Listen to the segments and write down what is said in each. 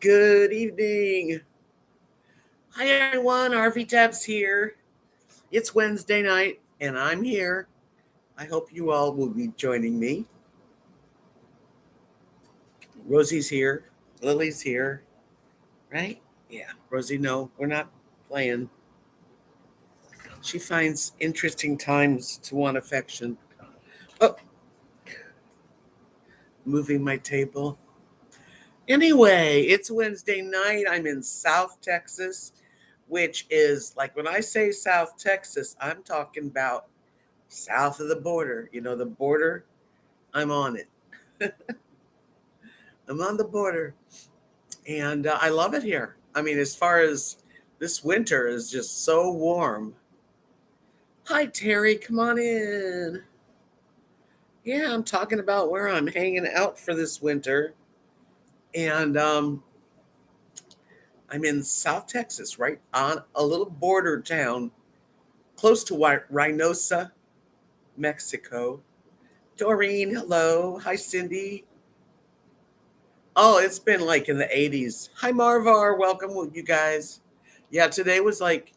Good evening. Hi, everyone. RVDebs here. It's Wednesday night, and I'm here. I hope you all will be joining me. Rosie's here. Lily's here. Right? Yeah. Rosie, no, we're not playing. She finds interesting times to want affection. Oh, moving my table. Anyway, it's Wednesday night. I'm in South Texas, which is like when I say South Texas, I'm talking about south of the border. You know, the border, I'm on it. I'm on the border. And I love it here. I mean, as far as this winter is just so warm. Hi, Terry. Come on in. Yeah, I'm talking about where I'm hanging out for this winter. And I'm in South Texas, right on a little border town close to Reynosa, Mexico. Doreen, hello. Hi, Cindy. Oh, it's been like in the 80s. Hi, Marvar. Welcome, you guys. Yeah, today was like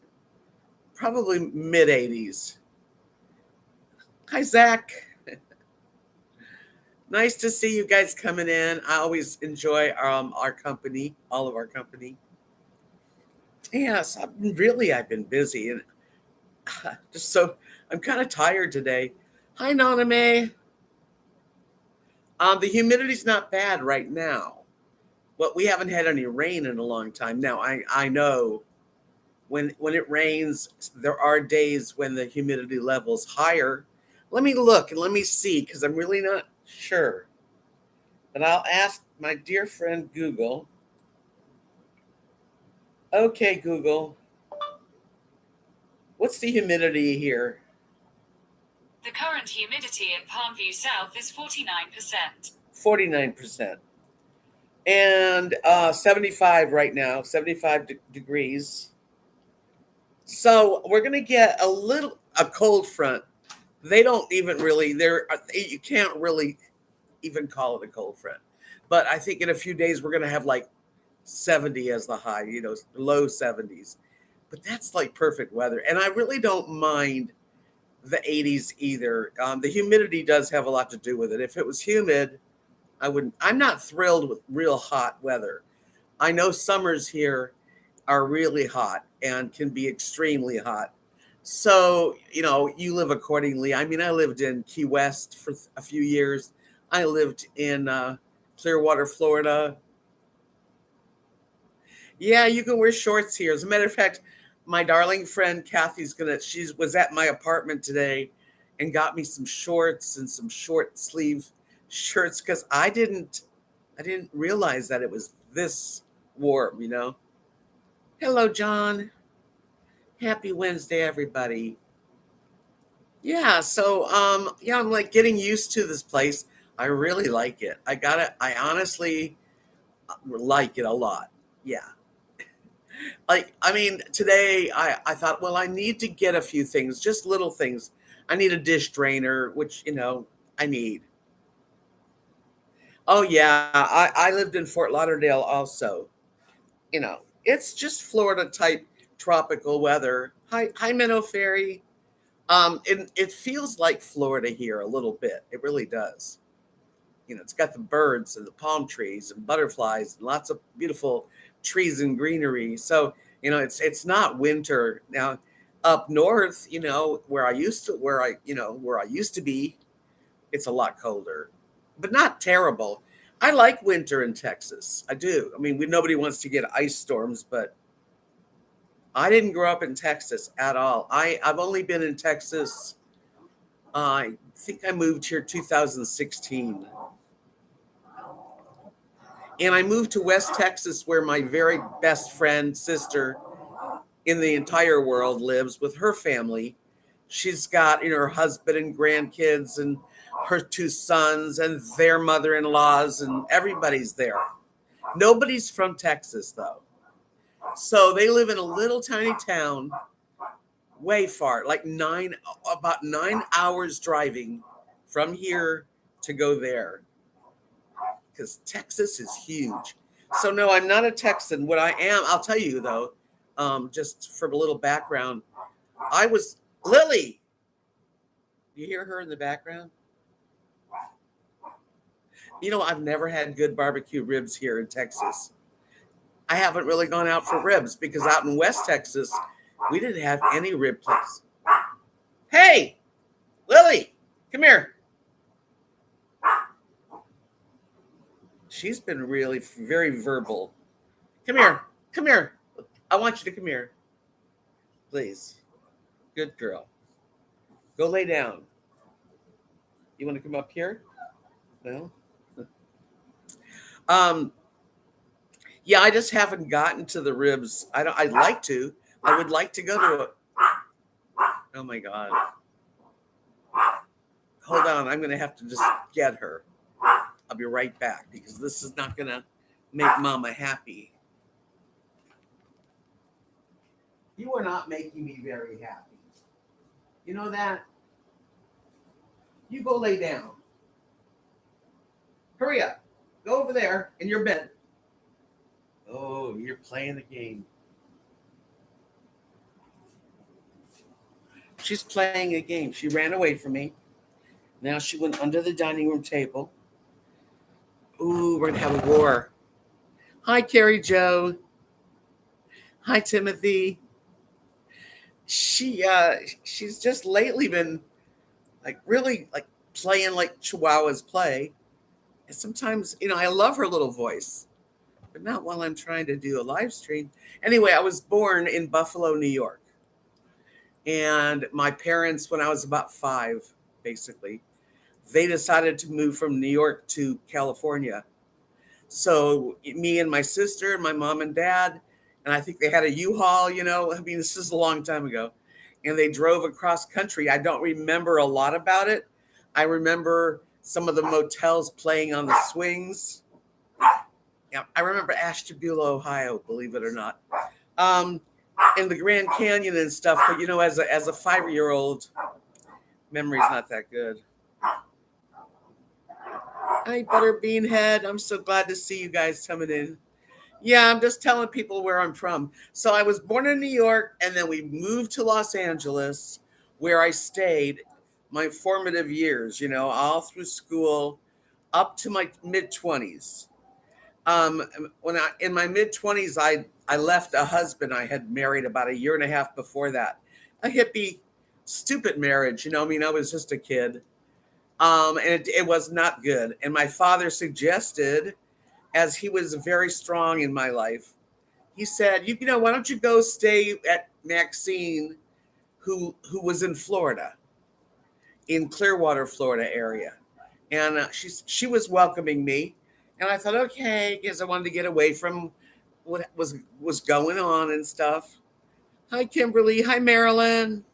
probably mid 80s. Hi, Zach. Nice to see you guys coming in. I always enjoy our company, all of our company. Yes, I've been busy and just so I'm kind of tired today. Hi, Naname. The humidity's not bad right now. But we haven't had any rain in a long time. Now I know when it rains, there are days when the humidity level's higher. Let me look and let me see because I'm really not sure. But I'll ask my dear friend Google. Okay, Google. What's the humidity here? The current humidity in Palmview South is 49%. 49%. And 75 right now, 75 degrees. So we're going to get a cold front. They don't even really, you can't really even call it a cold front. But I think in a few days, we're going to have like 70 as the high, low 70s. But that's like perfect weather. And I really don't mind the 80s either. The humidity does have a lot to do with it. If it was humid, I'm not thrilled with real hot weather. I know summers here are really hot and can be extremely hot. So, you live accordingly. I mean, I lived in Key West for a few years. I lived in Clearwater, Florida. Yeah, you can wear shorts here. As a matter of fact, my darling friend Kathy's she was at my apartment today and got me some shorts and some short sleeve shirts because I didn't realize that it was this warm. Hello, John. Happy Wednesday, everybody. Yeah, so I'm like getting used to this place. I really like it. I honestly like it a lot. Yeah. Like, I mean, today I thought, well, I need to get a few things, just little things. I need a dish drainer, which, I need. Oh yeah, I lived in Fort Lauderdale also. It's just Florida type tropical weather. Hi, Minnow Fairy. It feels like Florida here a little bit. It really does. It's got the birds and the palm trees and butterflies and lots of beautiful trees and greenery. So, it's not winter now up north, where I used to be, it's a lot colder, but not terrible. I like winter in Texas. I do. I mean, nobody wants to get ice storms, but I didn't grow up in Texas at all. I've only been in Texas. I think I moved here 2016. And I moved to West Texas where my very best friend, sister in the entire world lives with her family. She's got, her husband and grandkids and her two sons and their mother-in-laws and everybody's there. Nobody's from Texas though. So they live in a little tiny town way far, like about 9 hours driving from here to go there. Because Texas is huge. So no, I'm not a Texan. What I am, I'll tell you though, just for a little background, I was Lily. You hear her in the background? You know, I've never had good barbecue ribs here in Texas. I haven't really gone out for ribs because out in West Texas, we didn't have any rib place. Hey, Lily, come here. She's been really very verbal. Come here. Come here. I want you to come here. Please. Good girl. Go lay down. You want to come up here? No? Yeah, I just haven't gotten to the ribs. I'd like to. I would like to go to a. Oh my God. Hold on. I'm going to have to just get her. I'll be right back because this is not going to make Mama happy. You are not making me very happy. You know that? You go lay down. Hurry up. Go over there in your bed. Oh, you're playing the game. She's playing a game. She ran away from me. Now she went under the dining room table. Ooh, we're going to have a war. Hi, Carrie Joe. Hi, Timothy. She's just lately been like really like playing like Chihuahuas play. And sometimes, you know, I love her little voice, but not while I'm trying to do a live stream. Anyway, I was born in Buffalo, New York. And my parents, when I was about 5, basically, they decided to move from New York to California. So me and my sister, my mom and dad, and I think they had a U-Haul, you know, I mean, this is a long time ago. And they drove across country. I don't remember a lot about it. I remember some of the motels playing on the swings. Yeah, I remember Ashtabula, Ohio, believe it or not. In the Grand Canyon and stuff, but you know, as a 5-year-old, memory's not that good. Hi, Butterbean Head. I'm so glad to see you guys coming in. Yeah, I'm just telling people where I'm from. So I was born in New York, and then we moved to Los Angeles, where I stayed my formative years, you know, all through school up to my mid-20s. In my mid-20s, I left a husband I had married about 1.5 years before that. A hippie, stupid marriage, you know, I mean, I was just a kid. And it was not good. And my father suggested, as he was very strong in my life, he said, you know, why don't you go stay at Maxine, who was in Florida, in Clearwater, Florida area. And she was welcoming me. And I thought, okay, because I wanted to get away from what was going on and stuff. Hi, Kimberly. Hi, Marilyn.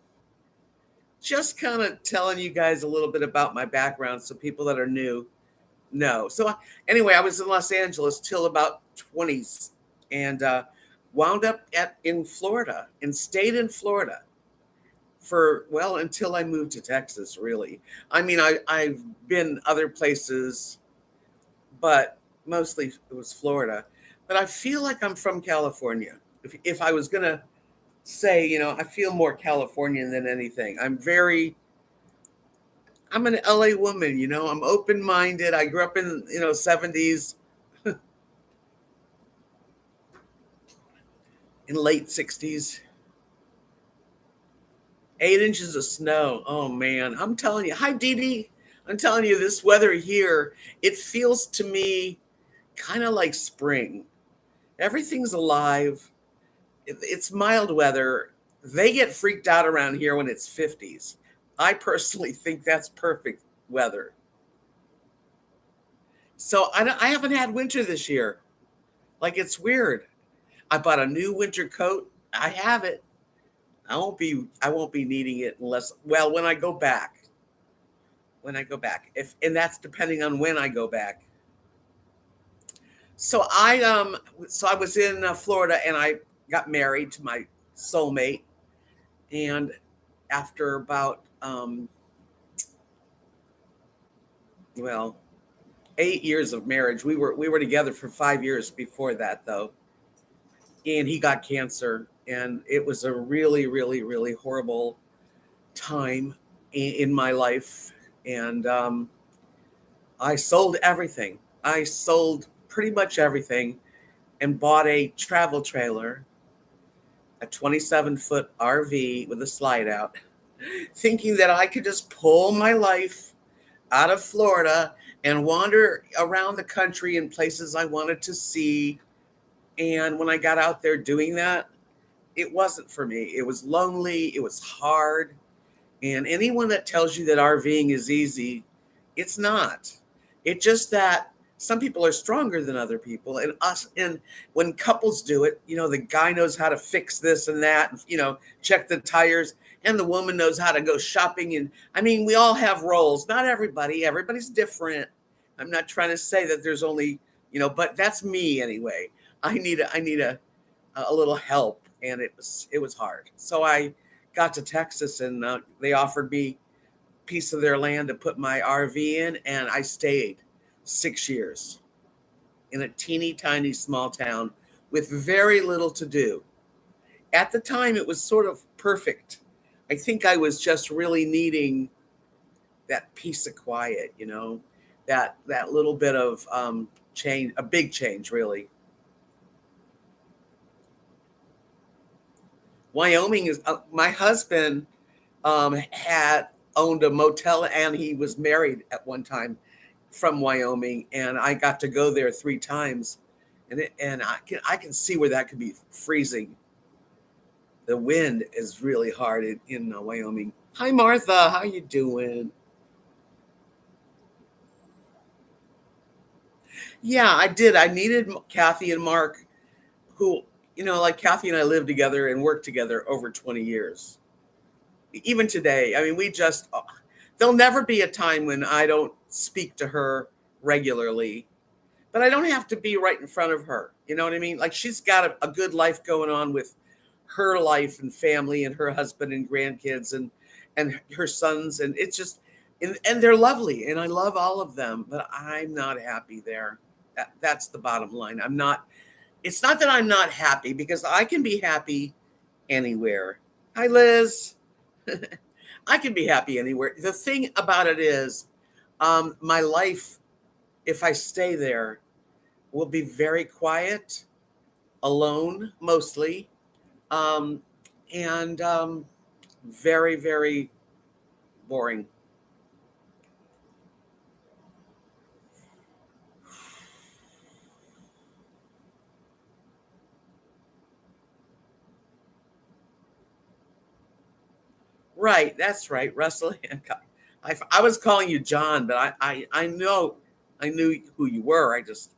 Just kind of telling you guys a little bit about my background so people that are new know. So anyway, I was in Los Angeles till about 20s and wound up in Florida and stayed in Florida for, well, until I moved to Texas, really. I mean, I've been other places, but mostly it was Florida. But I feel like I'm from California. If I was going to say, you know, I feel more Californian than anything. I'm an LA woman, you know, I'm open-minded. I grew up in, you know, 70s in late 60s. 8 inches of snow. Oh man, I'm telling you. Hi, Dee Dee. I'm telling you, this weather here, it feels to me kind of like spring. Everything's alive. It's mild weather. They get freaked out around here when it's 50s. I personally think that's perfect weather. So I haven't had winter this year. Like, it's weird. I bought a new winter coat. I have it. I won't be needing it unless, well, when I go back. And that's depending on when I go back. So I was in Florida and I got married to my soulmate, and after about 8 years of marriage. We were together for 5 years before that, though. And he got cancer, and it was a really, really, really horrible time in my life. And I sold everything. I sold pretty much everything and bought a travel trailer, a 27-foot RV with a slide out, thinking that I could just pull my life out of Florida and wander around the country in places I wanted to see. And when I got out there doing that, it wasn't for me. It was lonely. It was hard. And anyone that tells you that RVing is easy, it's not. It's just that some people are stronger than other people. And when couples do it, the guy knows how to fix this and that, and, check the tires, and the woman knows how to go shopping. And I mean, we all have roles. Not everybody's different. I'm not trying to say that there's only, but that's me anyway. I need a little help, and it was hard. So I got to Texas, and they offered me a piece of their land to put my RV in, and I stayed 6 years in a teeny tiny small town with very little to do. At the time, it was sort of perfect. I think I was just really needing that peace of quiet, that little bit of change, a big change, really. Wyoming is my husband had owned a motel, and he was married at one time from Wyoming, and I got to go there 3 times, and I can see where that could be freezing. The wind is really hard in Wyoming. Hi, Martha. How you doing? Yeah, I did. I needed Kathy and Mark, who, like Kathy and I lived together and worked together over 20 years. Even today, I mean, there'll never be a time when I don't speak to her regularly, but I don't have to be right in front of her. You know what I mean? Like, she's got a good life going on with her life and family and her husband and grandkids and her sons. And it's just, and they're lovely. And I love all of them, but I'm not happy there. That's the bottom line. It's not that I'm not happy, because I can be happy anywhere. Hi, Liz. I can be happy anywhere. The thing about it is, my life, if I stay there, will be very quiet, alone mostly, and very, very boring. Right, that's right, Russell Hancock. I was calling you John, but I know I knew who you were. I just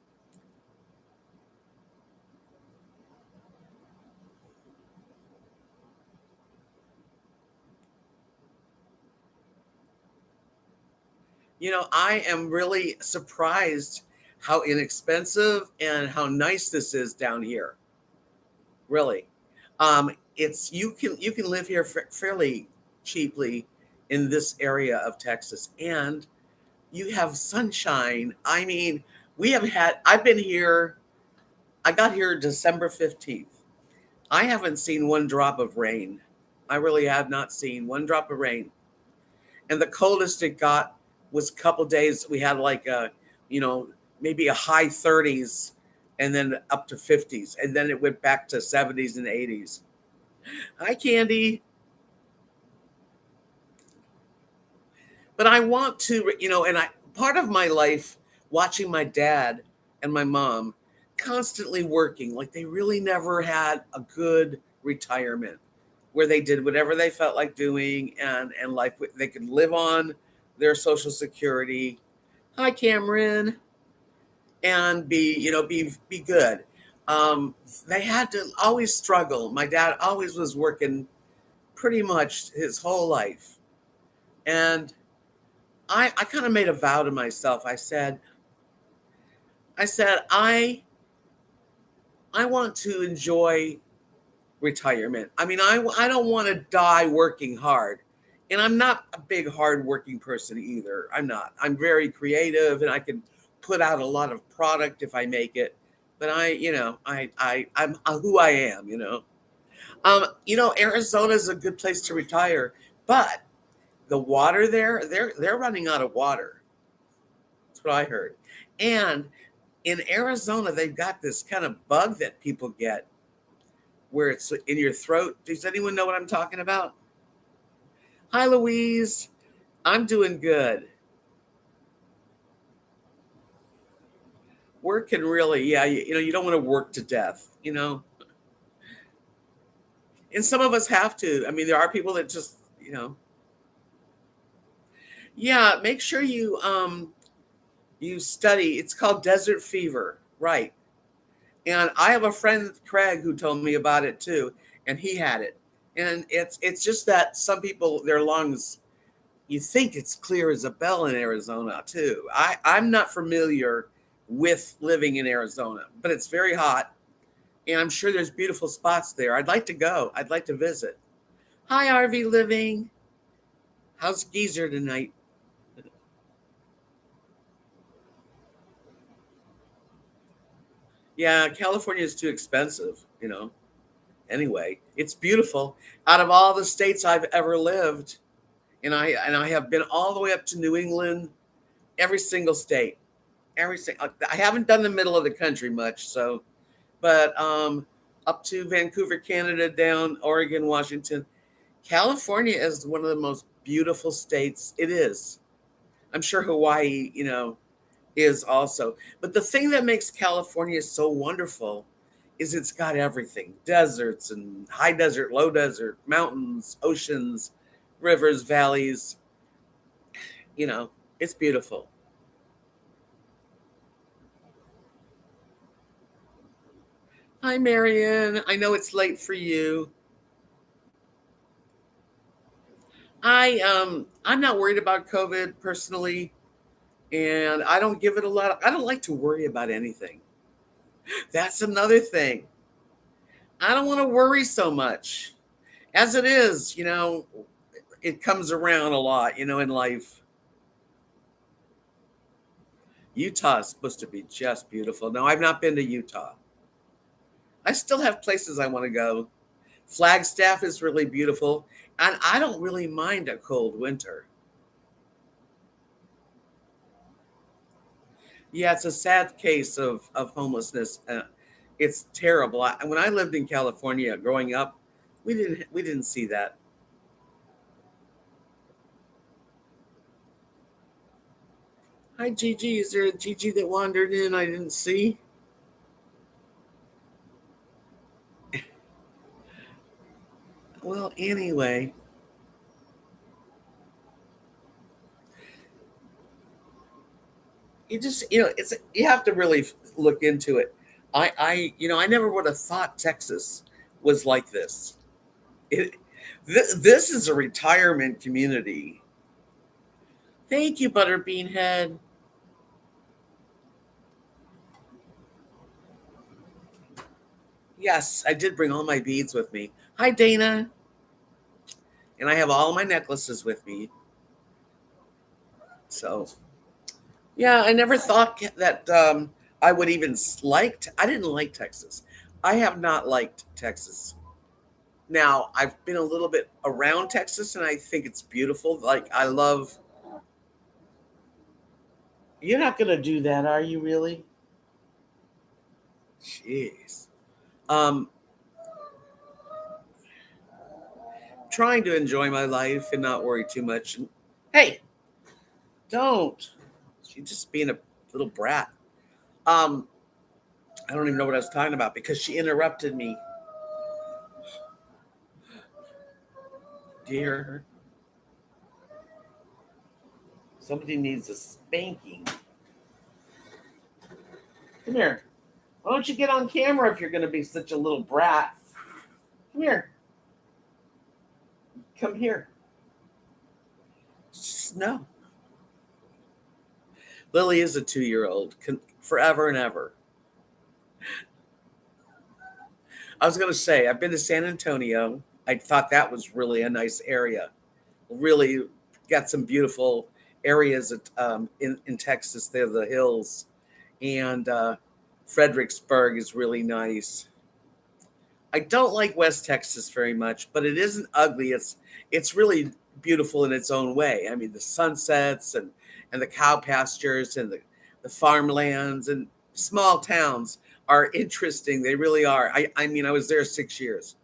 I am really surprised how inexpensive and how nice this is down here. Really, it's you can live here fairly cheaply in this area of Texas, and you have sunshine. I mean, I've been here. I got here December 15th. I haven't seen one drop of rain. I really have not seen one drop of rain. And the coldest it got was a couple days. We had like maybe a high 30s, and then up to 50s. And then it went back to 70s and 80s. Hi, Candy. But I want to, and part of my life watching my dad and my mom constantly working, like they really never had a good retirement where they did whatever they felt like doing, and life, they could live on their Social Security. Hi, Cameron. And be good. They had to always struggle. My dad always was working pretty much his whole life. And I kind of made a vow to myself. I said, I want to enjoy retirement. I mean, I don't want to die working hard. And I'm not a big hard working person either. I'm not. I'm very creative, and I can put out a lot of product if I make it, but I'm who I am. Arizona is a good place to retire, but the water there, they're running out of water. That's what I heard. And in Arizona, they've got this kind of bug that people get where it's in your throat. Does anyone know what I'm talking about? Hi, Louise. I'm doing good. Work can really, yeah, you don't want to work to death. And some of us have to. I mean, there are people that just. Yeah, make sure you study. It's called desert fever, right? And I have a friend, Craig, who told me about it too, and he had it. And it's just that some people, their lungs, you think it's clear as a bell in Arizona too. I'm not familiar with living in Arizona, but it's very hot, and I'm sure there's beautiful spots there. I'd like to go. I'd like to visit. Hi, RV Living. How's Geezer tonight? Yeah, California is too expensive. Anyway, it's beautiful. Out of all the states I've ever lived, and I have been all the way up to New England, every single state, every single. I haven't done the middle of the country much, but up to Vancouver, Canada, down Oregon, Washington, California is one of the most beautiful states. It is. I'm sure Hawaii, is also. But the thing that makes California so wonderful is it's got everything: deserts and high desert, low desert, mountains, oceans, rivers, valleys. You know, it's beautiful. Hi, Marion. I know it's late for you. I'm not worried about COVID personally, and I don't give it a lot. I don't like to worry about anything. That's another thing. I don't want to worry so much. As it is, it comes around a lot, in life. Utah is supposed to be just beautiful. No, I've not been to Utah. I still have places I want to go. Flagstaff is really beautiful, and I don't really mind a cold winter. Yeah, it's a sad case of homelessness. It's terrible. When I lived in California growing up, we didn't see that. Hi, Gigi. Is there a Gigi that wandered in I didn't see? Well, anyway, you have to really look into it. I never would have thought Texas was like this. It, this is a retirement community. Thank you, Butterbean Head. Yes, I did bring all my beads with me. Hi, Dana. And I have all my necklaces with me. So, yeah, I never thought that I would even I didn't like Texas. I have not liked Texas. Now, I've been a little bit around Texas and I think it's beautiful. Like, I love. You're not going to do that, are you really? Jeez. Um, trying to enjoy my life and not worry too much. Hey, don't. She's just being a little brat. Um, I don't even know what I was talking about because she interrupted me. Dear, somebody needs a spanking. Come here. Why don't you get on camera if you're going to be such a little brat? Come here. Come here. Just no. Lily is a 2-year-old forever and ever. I was going to say, I've been to San Antonio. I thought that was really a nice area. Really got some beautiful areas in Texas. There, the hills. And Fredericksburg is really nice. I don't like West Texas very much, but it isn't ugly. It's really beautiful in its own way. I mean, the sunsets and the cow pastures and the farmlands and small towns are interesting. They really are. I mean, I was there 6 years.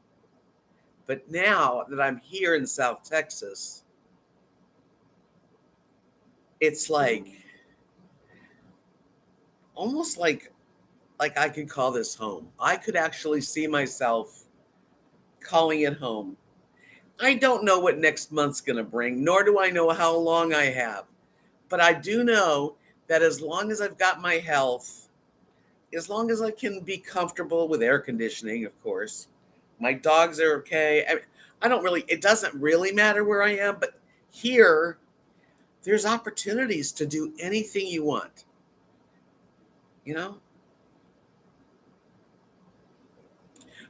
But now that I'm here in South Texas, it's like almost like I could call this home. I could actually see myself calling it home. I don't know what next month's going to bring, nor do I know how long I have. But I do know that as long as I've got my health, as long as I can be comfortable with air conditioning, of course, my dogs are okay. I don't really, it doesn't really matter where I am, but here, there's opportunities to do anything you want, you know?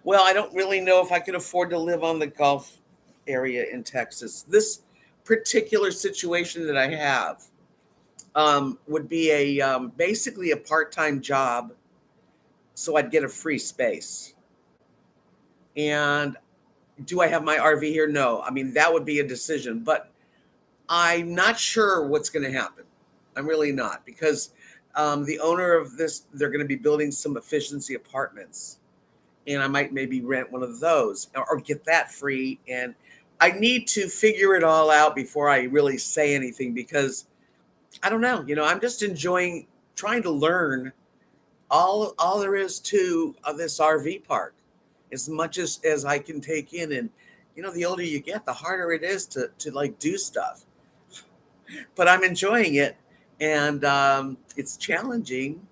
Well, I don't really know if I could afford to live on the Gulf area in Texas. This particular situation that I have would be a basically a part-time job, so I'd get a free space. And do I have my RV here? No. I mean, that would be a decision, but I'm not sure what's going to happen. I'm really not, because the owner of this, they're going to be building some efficiency apartments, and I might maybe rent one of those or get that free. And I need to figure it all out before I really say anything, because I don't know. I'm just enjoying trying to learn all there is to this RV park, as much as I can take in. And the older you get, the harder it is to like do stuff. But I'm enjoying it, and it's challenging.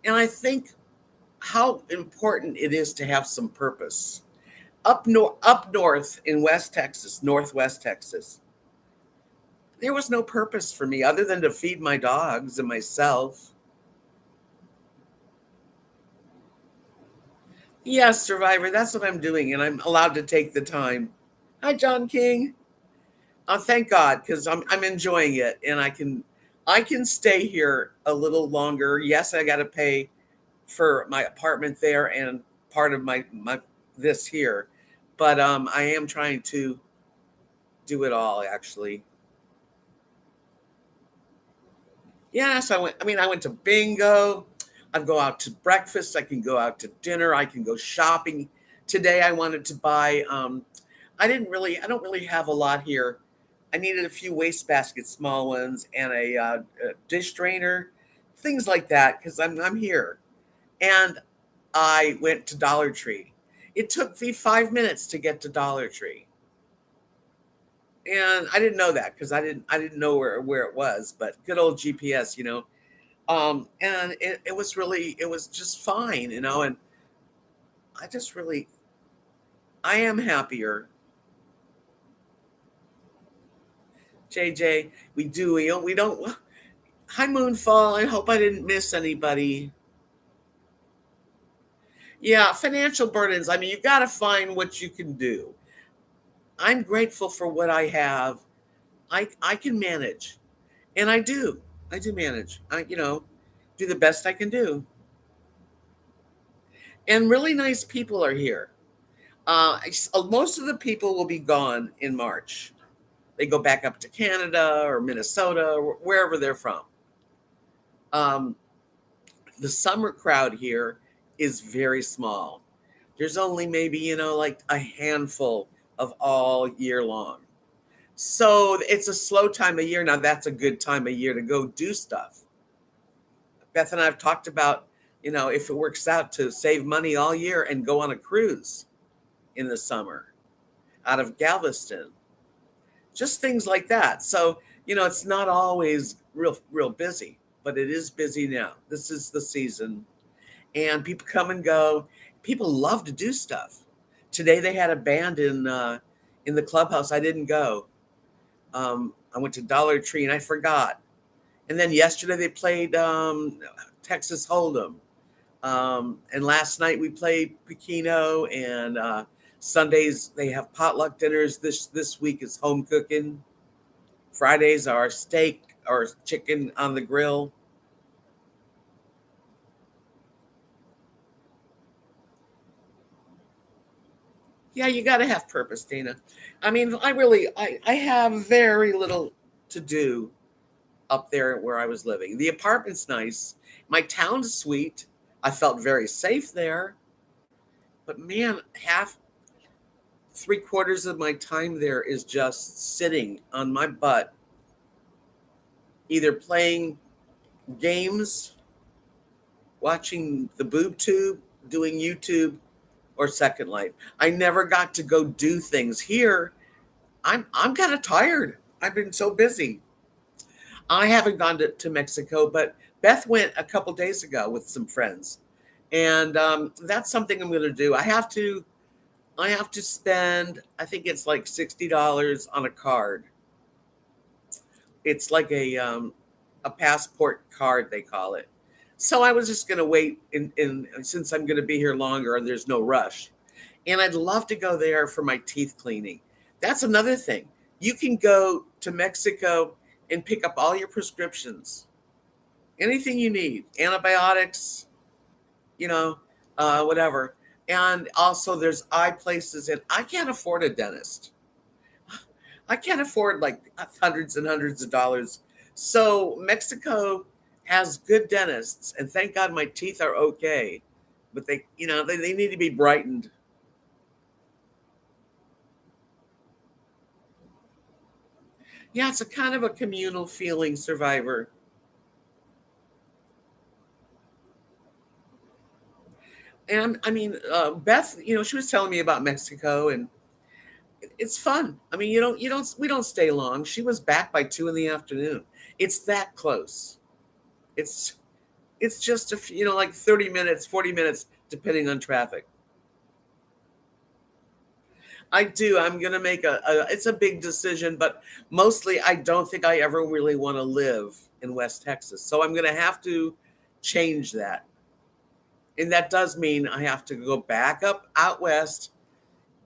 And I think how important it is to have some purpose. Up north in West Texas, Northwest Texas, there was no purpose for me other than to feed my dogs and myself. Yes, Survivor, that's what I'm doing, and I'm allowed to take the time. Hi, John King. Thank God, because I'm enjoying it, and I can stay here a little longer. Yes, I got to pay for my apartment there and part of my this here, but I am trying to do it all, actually. Yes, I went to bingo. I go out to breakfast. I can go out to dinner. I can go shopping. Today I wanted to buy. I don't really have a lot here. I needed a few wastebaskets, small ones, and a dish drainer, things like that, because I'm here. And I went to Dollar Tree. It took me 5 minutes to get to Dollar Tree, and I didn't know that because I didn't know where it was. But good old GPS. And it was just fine. And I just really, I am happier. JJ, we don't. Hi, Moonfall. I hope I didn't miss anybody. Yeah, financial burdens. I mean, you got to find what you can do. I'm grateful for what I have. I can manage, and I do. I do manage. I do the best I can do. And really nice people are here. Most of the people will be gone in March. They go back up to Canada or Minnesota or wherever they're from. Um, the summer crowd here is very small. There's only maybe, like a handful of all year long. So it's a slow time of year. Now, that's a good time of year to go do stuff. Beth and I have talked about, if it works out, to save money all year and go on a cruise in the summer out of Galveston. Just things like that. So, it's not always real busy, but it is busy now. This is the season, and people come and go. People love to do stuff. Today they had a band in the clubhouse. I didn't go. I went to Dollar Tree and I forgot. And then yesterday they played Texas Hold'em. And last night we played Pekino, and Sundays they have potluck dinners. This week is home cooking. Fridays are steak or chicken on the grill. Yeah, you got to have purpose, Dana. I mean, I have very little to do up there where I was living. The apartment's nice. My town's sweet. I felt very safe there. But man, half, three-quarters of my time there is just sitting on my butt, either playing games, watching the boob tube, doing YouTube, or Second Life. I never got to go do things here. I'm kind of tired. I've been so busy. I haven't gone to Mexico, but Beth went a couple days ago with some friends, and that's something I'm going to do. I have to spend. I think it's like $60 on a card. It's like a passport card, they call it. So I was just going to wait, in since I'm going to be here longer and there's no rush. And I'd love to go there for my teeth cleaning. That's another thing. You can go to Mexico and pick up all your prescriptions, anything you need, antibiotics, you know, whatever. And also, there's eye places, and I can't afford a dentist. I can't afford like hundreds and hundreds of dollars. So Mexico has good dentists, and thank God my teeth are okay. But they need to be brightened. Yeah, it's a kind of a communal feeling, Survivor. And I mean, Beth, she was telling me about Mexico, and it's fun. I mean, we don't stay long. She was back by 2 in the afternoon. It's that close. It's it's just like 30 minutes, 40 minutes, depending on traffic. I do. I'm gonna make it's a big decision, but mostly I don't think I ever really want to live in West Texas. So I'm gonna have to change that. And that does mean I have to go back up out west,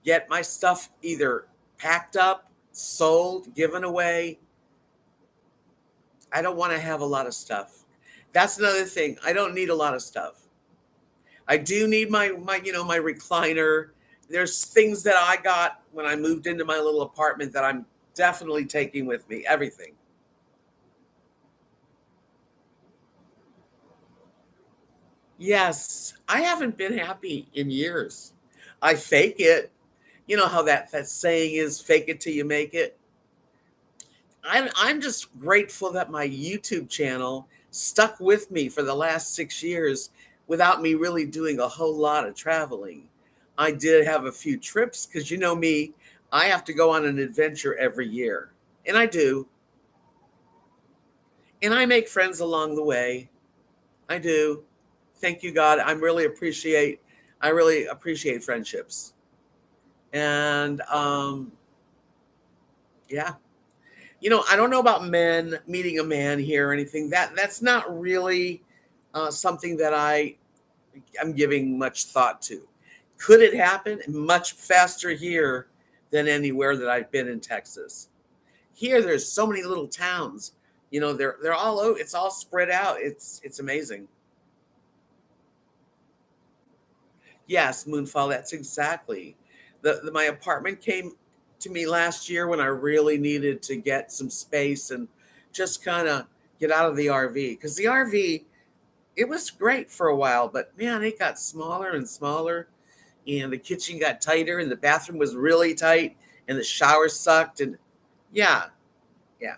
get my stuff either packed up, sold, given away. I don't want to have a lot of stuff. That's another thing. I don't need a lot of stuff. I do need my recliner. There's things that I got when I moved into my little apartment that I'm definitely taking with me. Everything. Yes, I haven't been happy in years. I fake it. You know how that saying is, fake it till you make it. I'm just grateful that my YouTube channel stuck with me for the last 6 years without me really doing a whole lot of traveling. I did have a few trips because you know me, I have to go on an adventure every year. And I do. And I make friends along the way. I do. Thank you, God. I really appreciate friendships. And yeah. I don't know about men meeting a man here or anything. That's not really something that I'm giving much thought to. Could it happen? Much faster here than anywhere that I've been in Texas. Here, there's so many little towns. They're all over. It's all spread out. It's amazing. Yes, Moonfall. That's exactly. My apartment came to me last year when I really needed to get some space and just kind of get out of the RV, because the RV, it was great for a while, but man, it got smaller and smaller, and the kitchen got tighter, and the bathroom was really tight, and the shower sucked, and yeah, yeah.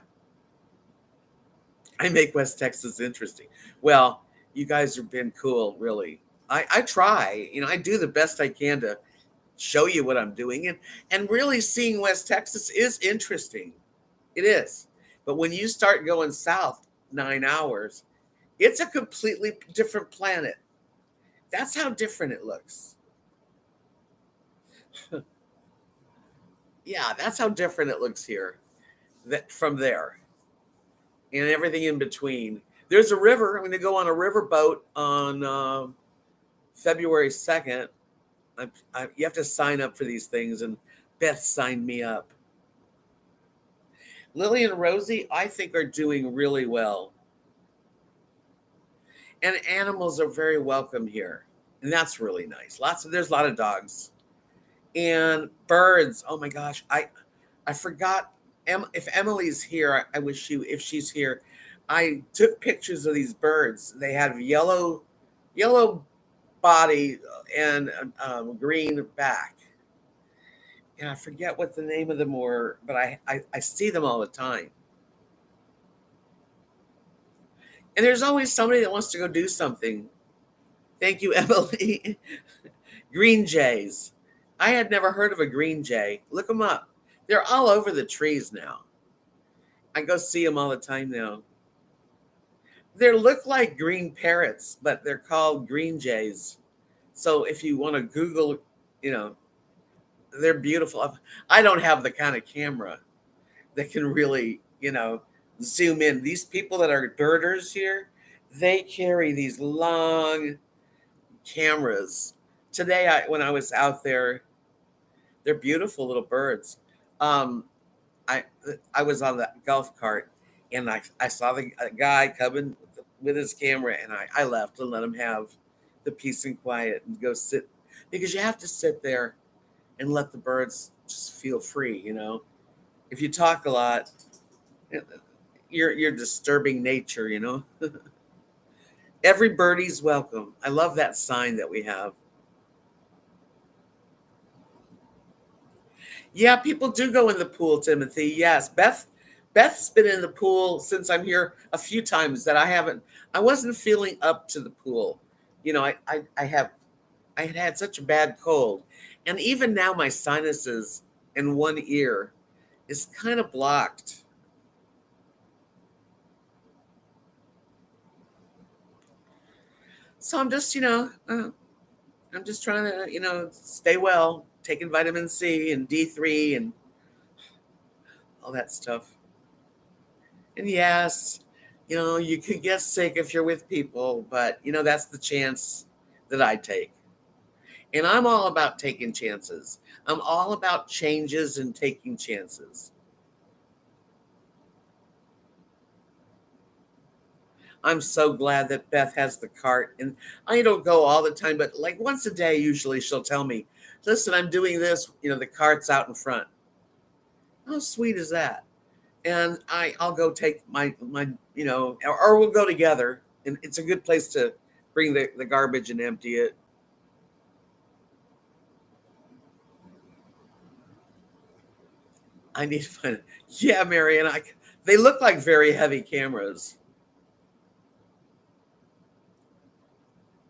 I make West Texas interesting. Well, you guys have been cool, really. I try, I do the best I can to show you what I'm doing. And really seeing West Texas is interesting. It is. But when you start going south 9 hours, it's a completely different planet. That's how different it looks. Yeah, that's how different it looks here from there, and everything in between. There's a river. I'm going to go on a river boat on February 2nd. You have to sign up for these things, and Beth signed me up. Lily and Rosie, I think, are doing really well. And animals are very welcome here. And that's really nice. There's a lot of dogs. And birds. Oh my gosh, I forgot. If Emily's here, I wish if she's here. I took pictures of these birds. They had yellow body and green back. And I forget what the name of them were, but I see them all the time. And there's always somebody that wants to go do something. Thank you, Emily. Green jays. I had never heard of a green jay. Look them up. They're all over the trees now. I go see them all the time now. They look like green parrots, but they're called green jays. So if you want to Google, you know, they're beautiful. I don't have the kind of camera that can really, zoom in. These people that are birders here, they carry these long cameras. Today, when I was out there, they're beautiful little birds. Um, I I was on the golf cart and I saw the a guy coming with his camera and I left and let him have the peace and quiet and go sit because you have to sit there and let the birds just feel free. If you talk a lot, you're disturbing nature. Every birdie's welcome. I love that sign that we have. Yeah, people do go in the pool, Timothy. Yes, Beth's been in the pool since I'm here a few times that I wasn't feeling up to the pool. I had such a bad cold. And even now my sinuses in one ear is kind of blocked. So I'm just trying to, stay well, taking vitamin C and D3 and all that stuff. And yes, you could get sick if you're with people, but that's the chance that I take. And I'm all about taking chances. I'm all about changes and taking chances. I'm so glad that Beth has the cart. And I don't go all the time, but like once a day, usually she'll tell me, listen, I'm doing this. The cart's out in front. How sweet is that? And I'll go take or we'll go together. And it's a good place to bring the garbage and empty it. I need to find it. Yeah, Marion, they look like very heavy cameras.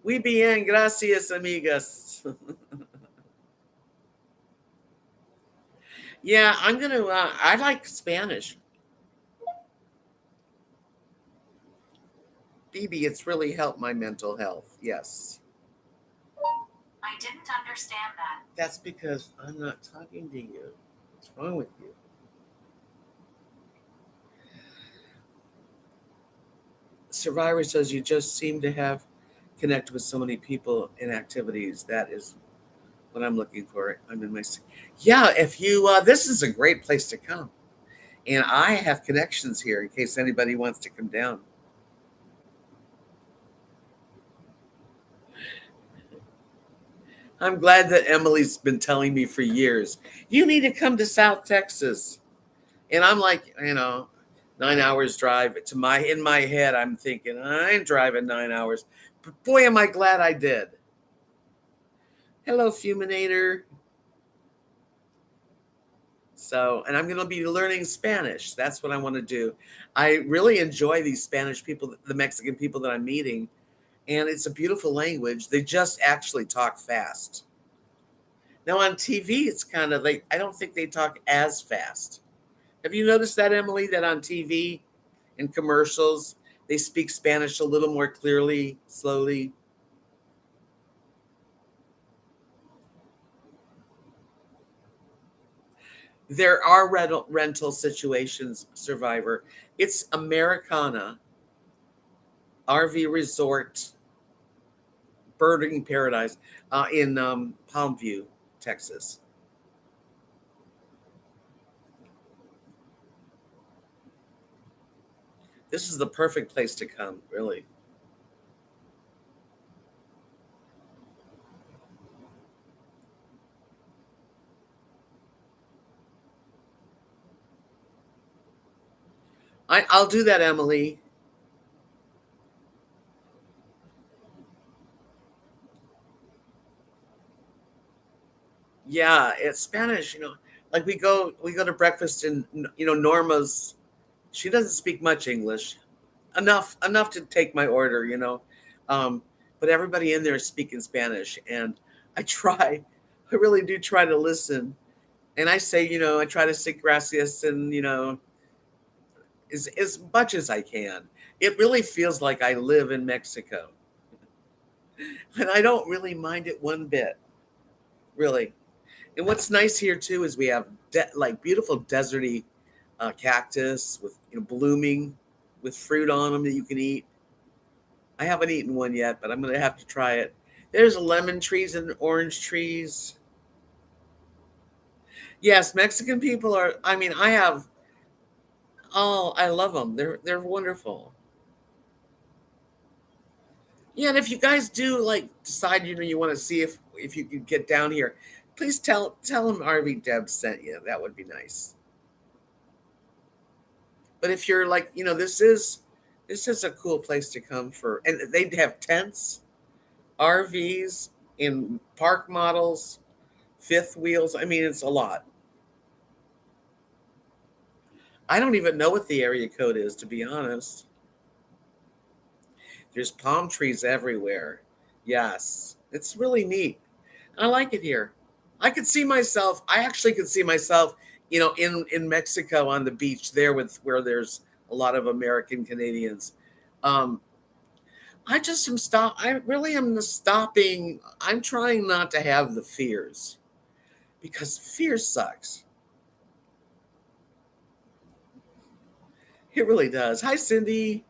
Muy bien, gracias, amigas. Yeah, I like Spanish. Phoebe, it's really helped my mental health. Yes. I didn't understand that. That's because I'm not talking to you. What's wrong with you? Survivor says you just seem to have connected with so many people in activities. That is what I'm looking for. I'm in my yeah. If you this is a great place to come, and I have connections here in case anybody wants to come down. I'm glad that Emily's been telling me for years, you need to come to South Texas. And I'm like, 9 hours drive to in my head, I'm thinking, I ain't driving 9 hours. But boy, am I glad I did. Hello, Fuminator. So, and I'm going to be learning Spanish. That's what I want to do. I really enjoy these Spanish people, the Mexican people that I'm meeting. And it's a beautiful language. They just actually talk fast. Now on TV, it's kind of like, I don't think they talk as fast. Have you noticed that, Emily, that on TV and commercials, they speak Spanish a little more clearly, slowly? There are rental situations, Survivor. It's Americana RV Resort Birding Paradise in Palmview, Texas. This is the perfect place to come, really. I'll do that, Emily. Yeah, it's Spanish. Like we go to breakfast in Norma's. She doesn't speak much English, enough to take my order. Um, but everybody in there is speaking Spanish, and I try, I really do try to listen. And I say, I try to say gracias, and as much as I can. It really feels like I live in Mexico, and I don't really mind it one bit, really. And what's nice here too is we have like beautiful deserty cactus with blooming with fruit on them that you can eat. I haven't eaten one yet, but I'm gonna have to try it. There's lemon trees and orange trees. Yes, Mexican people are. I mean, I have. Oh, I love them. They're wonderful. Yeah, and if you guys do like decide, you want to see if you can get down here, please tell them RVDebs sent you. That would be nice. But if you're like, this is a cool place to come for, and they'd have tents, RVs, and park models, fifth wheels. I mean, it's a lot. I don't even know what the area code is, to be honest. There's palm trees everywhere. Yes, it's really neat. I like it here. I could see myself. I actually could see myself, in Mexico on the beach there with where there's a lot of American Canadians. Um, I just am stop. I really am stopping. I'm trying not to have the fears because fear sucks. It really does. Hi, Cindy.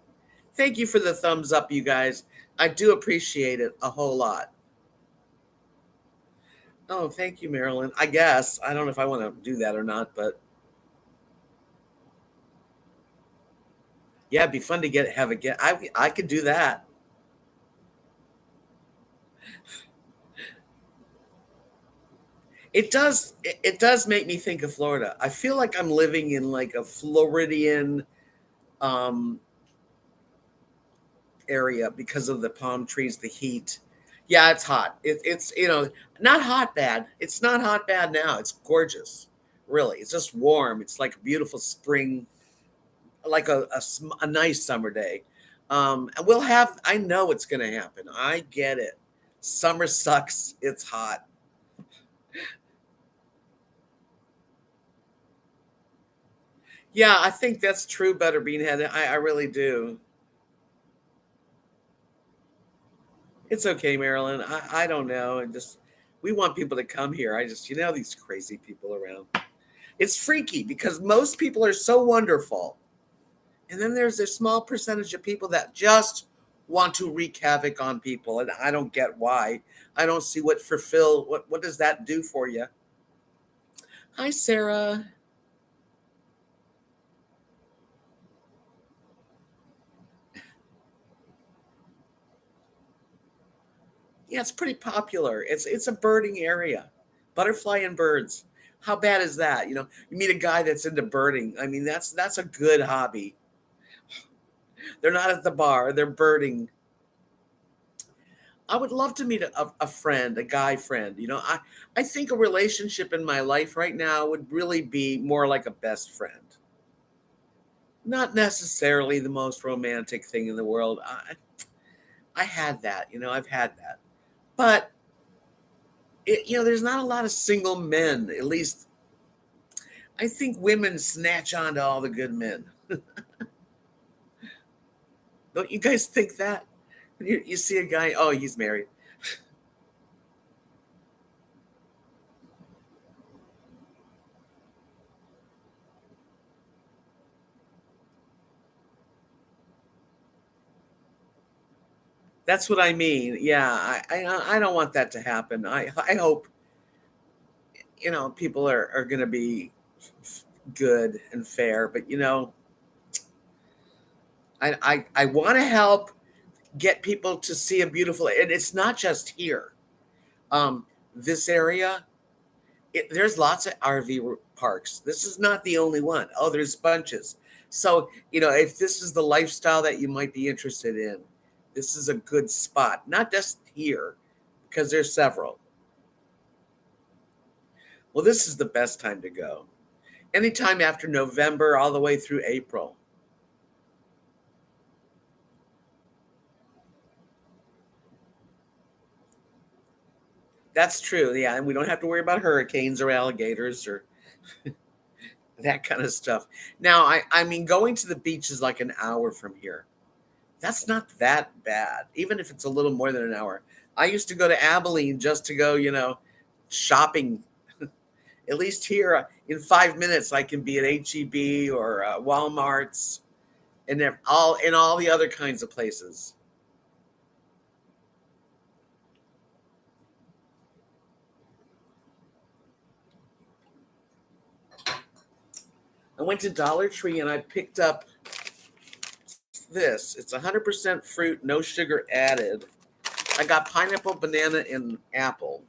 Thank you for the thumbs up, you guys. I do appreciate it a whole lot. Oh, thank you, Marilyn. I guess I don't know if I want to do that or not, but yeah, it'd be fun to have a get. I could do that. It does make me think of Florida. I feel like I'm living in like a Floridian um area because of the palm trees, the heat. Yeah, it's hot. It's not hot bad. It's not hot bad now. It's gorgeous. Really. It's just warm. It's like a beautiful spring, like a nice summer day. And I know it's going to happen. I get it. Summer sucks. It's hot. Yeah, I think that's true, Butterbeanhead. I really do. It's okay, Marilyn. I don't know. We want people to come here. These crazy people around. It's freaky because most people are so wonderful. And then there's a small percentage of people that just want to wreak havoc on people. And I don't get why. I don't see what does that do for you? Hi, Sarah. Yeah, it's pretty popular. It's a birding area. Butterfly and birds. How bad is that? You meet a guy that's into birding. I mean, that's a good hobby. They're not at the bar, they're birding. I would love to meet a friend, a guy friend. I think a relationship in my life right now would really be more like a best friend. Not necessarily the most romantic thing in the world. I had that, I've had that. But there's not a lot of single men. At least I think women snatch on to all the good men. Don't you guys think that? You see a guy, oh, he's married. That's what I mean. Yeah, I don't want that to happen. I hope people are going to be good and fair, but I want to help get people to see a beautiful, and it's not just here. This area, there's lots of RV parks. This is not the only one. Oh, there's bunches. So, if this is the lifestyle that you might be interested in, this is a good spot. Not just here, because there's several. Well, this is the best time to go. Anytime after November all the way through April. That's true. Yeah, and we don't have to worry about hurricanes or alligators or that kind of stuff. Now, I mean, going to the beach is like an hour from here. That's not that bad, even if it's a little more than an hour. I used to go to Abilene just to go, shopping. At least here, in 5 minutes, I can be at HEB or Walmart's, and all the other kinds of places. I went to Dollar Tree and I picked up this. It's 100% fruit, no sugar added. I got pineapple, banana, and apple.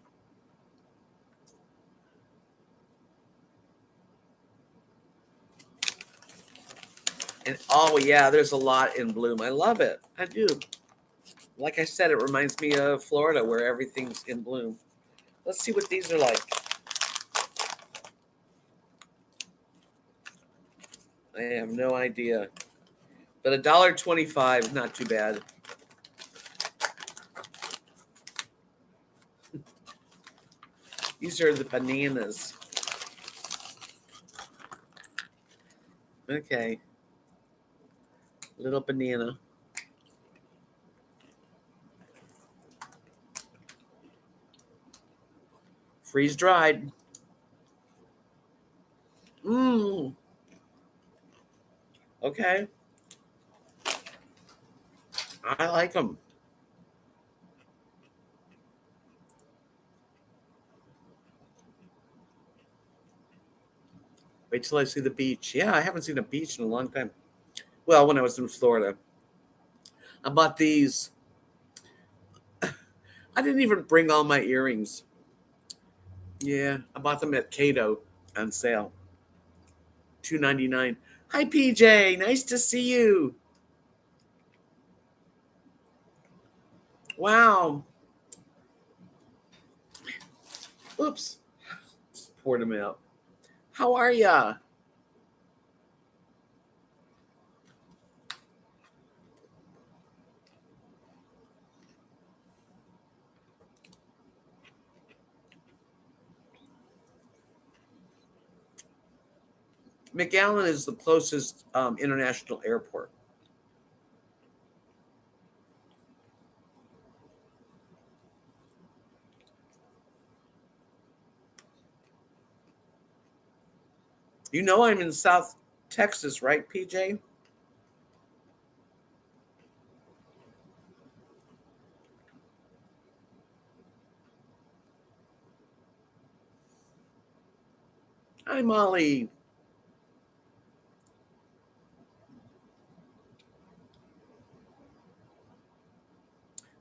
And oh yeah, there's a lot in bloom. I love it. I do. Like I said, it reminds me of Florida where everything's in bloom. Let's see what these are like. I have no idea. But $1.25, not too bad. These are the bananas. Okay. Little banana. Freeze dried. Mmm. Okay. I like them. Wait till I see the beach. Yeah, I haven't seen a beach in a long time. Well, when I was in Florida. I bought these. I didn't even bring all my earrings. Yeah, I bought them at Cato on sale. $2.99. Hi, PJ. Nice to see you. Wow. Oops. Just poured them out. How are ya? McAllen is the closest international airport. You know I'm in South Texas, right, PJ? Hi, Molly.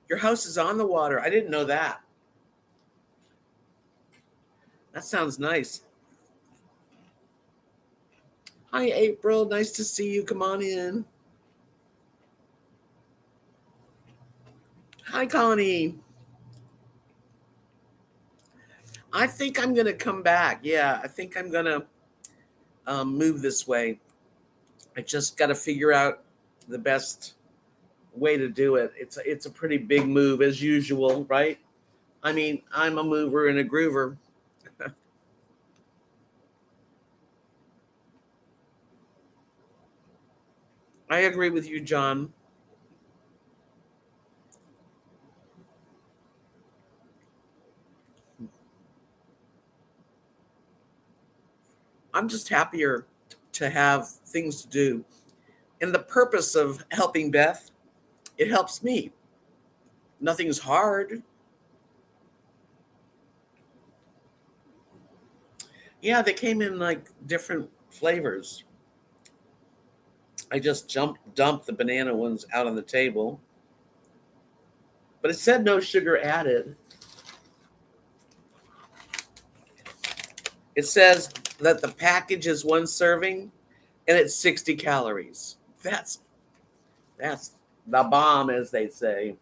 Your house is on the water. I didn't know that. That sounds nice. Hi, April. Nice to see you. Come on in. Hi, Connie. I think I'm going to come back. Yeah, I think I'm going to move this way. I just got to figure out the best way to do it. It's a pretty big move as usual, right? I mean, I'm a mover and a groover. I agree with you, John. I'm just happier to have things to do. And the purpose of helping Beth, it helps me. Nothing's hard. Yeah, they came in like different flavors. I just dumped the banana ones out on the table. But it said no sugar added. It says that the package is one serving, and it's 60 calories. That's the bomb, as they say.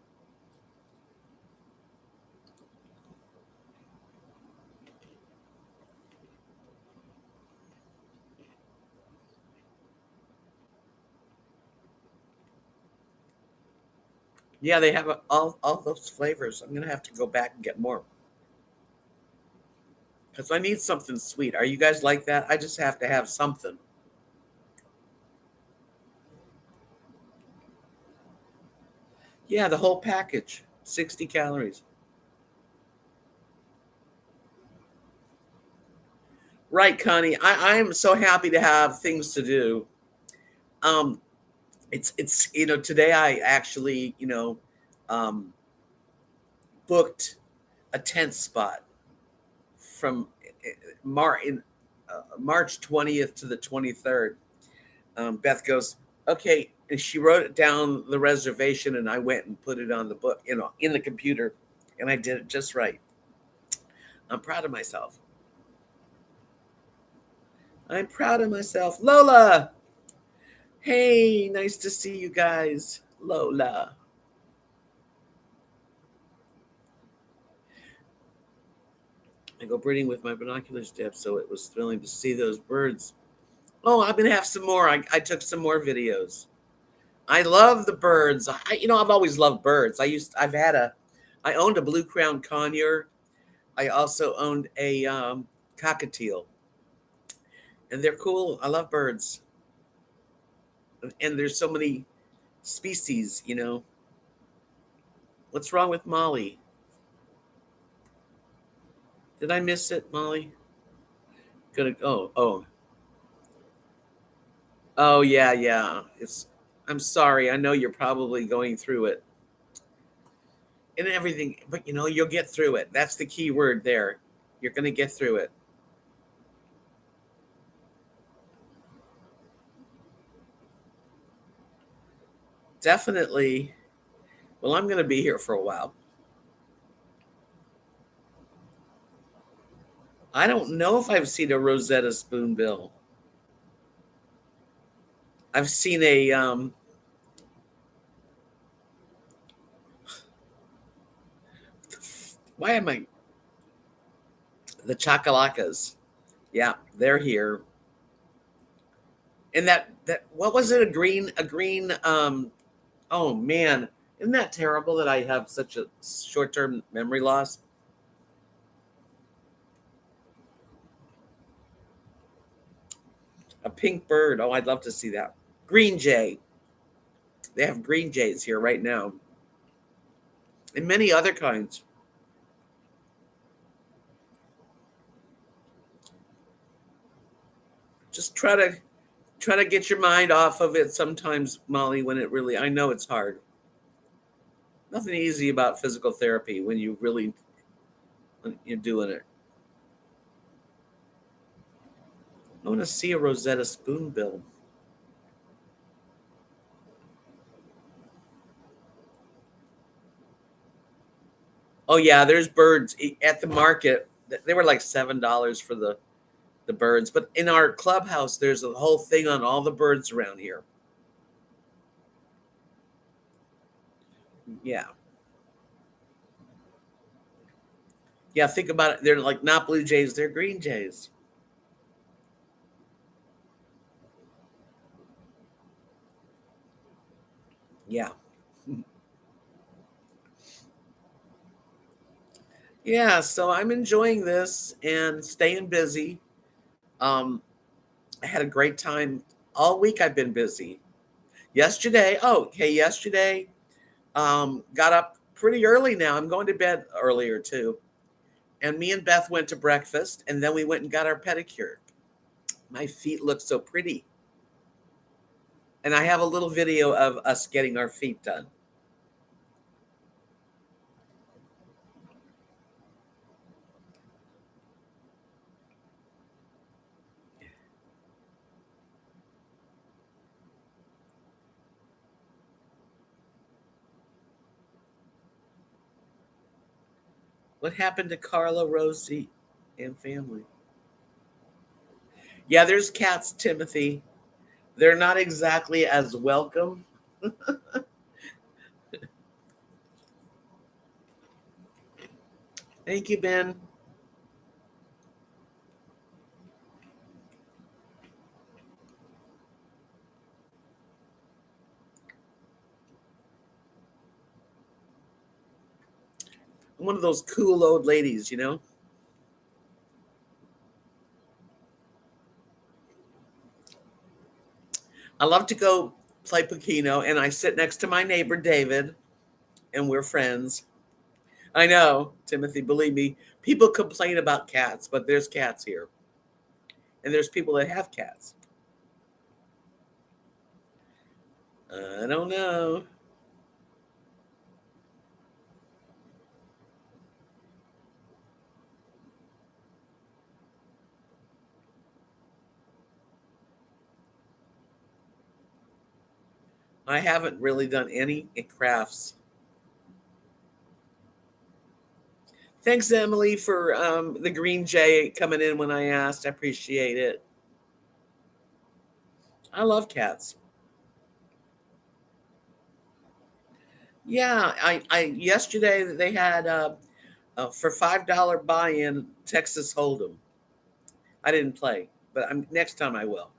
Yeah, they have all those flavors. I'm gonna have to go back and get more because I need something sweet. Are you guys like that? I just have to have something. Yeah, the whole package, 60 calories. Right, Connie. I'm so happy to have things to do. Um, it's today I actually um, booked a tent spot from March 20th to the 23rd. Beth goes, okay, and she wrote it down the reservation, and I went and put it on the book, in the computer, and I did it just right. I'm proud of myself. I'm proud of myself. Lola, hey, nice to see you guys. Lola. I go breeding with my binoculars, Debs, so it was thrilling to see those birds. Oh, I'm gonna have some more. I took some more videos. I love the birds. I've always loved birds. I owned a blue crown conure. I also owned a cockatiel, and they're cool. I love birds, and there's so many species. What's wrong with Molly? Did I miss it, Molly? Gonna oh yeah, yeah. I'm sorry. I know you're probably going through it and everything, but you'll get through it. That's the key word there. You're gonna get through it. Definitely. Well, I'm gonna be here for a while. I don't know if I've seen a Rosetta spoonbill. I've seen a why am I the chakalacas? Yeah, they're here. And that what was it? A green oh man, isn't that terrible that I have such a short-term memory loss? A pink bird. Oh, I'd love to see that. Green jay. They have green jays here right now. And many other kinds. Just try to get your mind off of it sometimes, Molly, when I know it's hard. Nothing easy about physical therapy when you're doing it. I want to see a Rosetta spoonbill. Oh yeah, there's birds at the market. They were like $7 for the birds, but in our clubhouse, there's a whole thing on all the birds around here. Yeah, yeah. Think about it. They're like not blue jays; they're green jays. Yeah, yeah. So I'm enjoying this and staying busy. Um, I had a great time all week. I've been busy. Yesterday, got up pretty early now. I'm going to bed earlier too. And me and Beth went to breakfast, and then we went and got our pedicure. My feet look so pretty. And I have a little video of us getting our feet done. What happened to Carla, Rosie, and family? Yeah, there's cats, Timothy. They're not exactly as welcome. Thank you, Ben. I'm one of those cool old ladies, you know? I love to go play Pokino, and I sit next to my neighbor, David, and we're friends. I know, Timothy, believe me, people complain about cats, but there's cats here. And there's people that have cats. I don't know. I haven't really done any crafts. Thanks, Emily, for the green jay coming in when I asked. I appreciate it. I love cats. Yeah, I yesterday they had for $5 buy-in Texas Hold'em. I didn't play, but next time I will.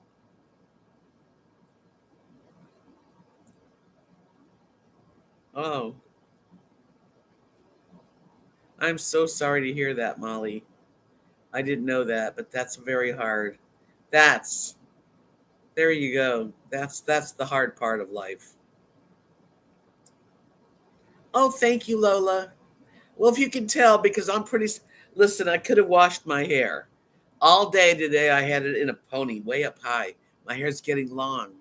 Oh, I'm so sorry to hear that, Molly. I didn't know that, but that's very hard. That's There you go. That's the hard part of life. Oh, thank you, Lola. Well, if you can tell, because I'm pretty. Listen, I could have washed my hair all day today. I had it in a pony, way up high. My hair's getting long.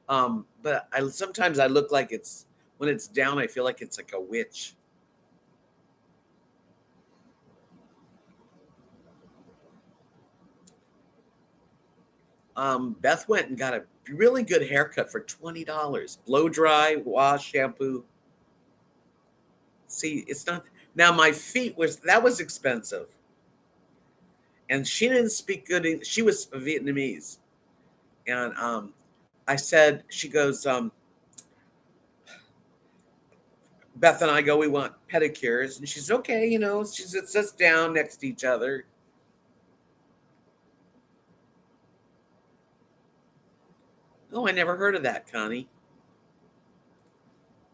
But I sometimes I look like it's when it's down. I feel like it's like a witch. Beth went and got a really good haircut for $20. Blow dry, wash, shampoo. See, it's not now. My feet was expensive, and she didn't speak good. She was Vietnamese, and I said, she goes, Beth and I go, we want pedicures, and she's okay. You know, she sits us down next to each other. Oh, I never heard of that, Connie.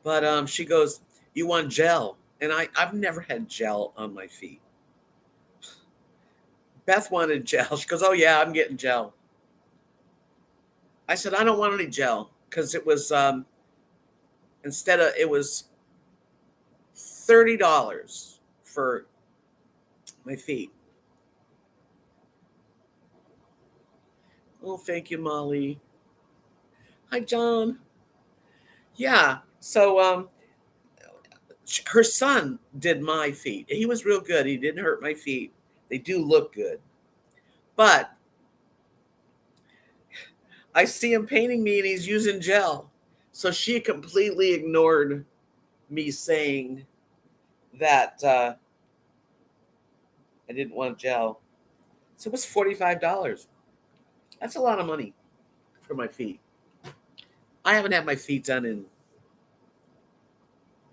But she goes, you want gel, and I've never had gel on my feet. Beth wanted gel. She goes, oh yeah, I'm getting gel. I said, I don't want any gel because it was instead of it was $30 for my feet. Oh, thank you, Molly. Hi, John. Yeah. So her son did my feet. He was real good. He didn't hurt my feet. They do look good. But I see him painting me and he's using gel. So she completely ignored me saying that I didn't want gel. So it was $45. That's a lot of money for my feet. I haven't had my feet done in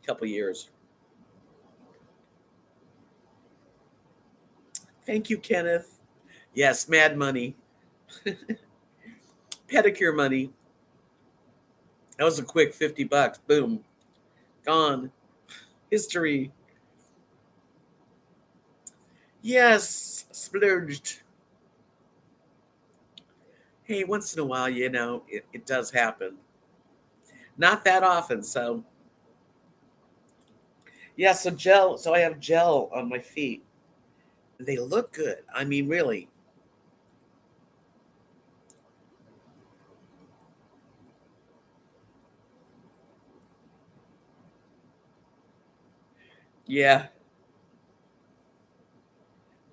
a couple years. Thank you, Kenneth. Yes, mad money. Pedicure money. That was a quick $50. Boom. Gone. History. Yes, splurged. Hey, once in a while, you know, it does happen. Not that often. So, yeah, so gel. So I have gel on my feet. They look good. I mean, really. Yeah,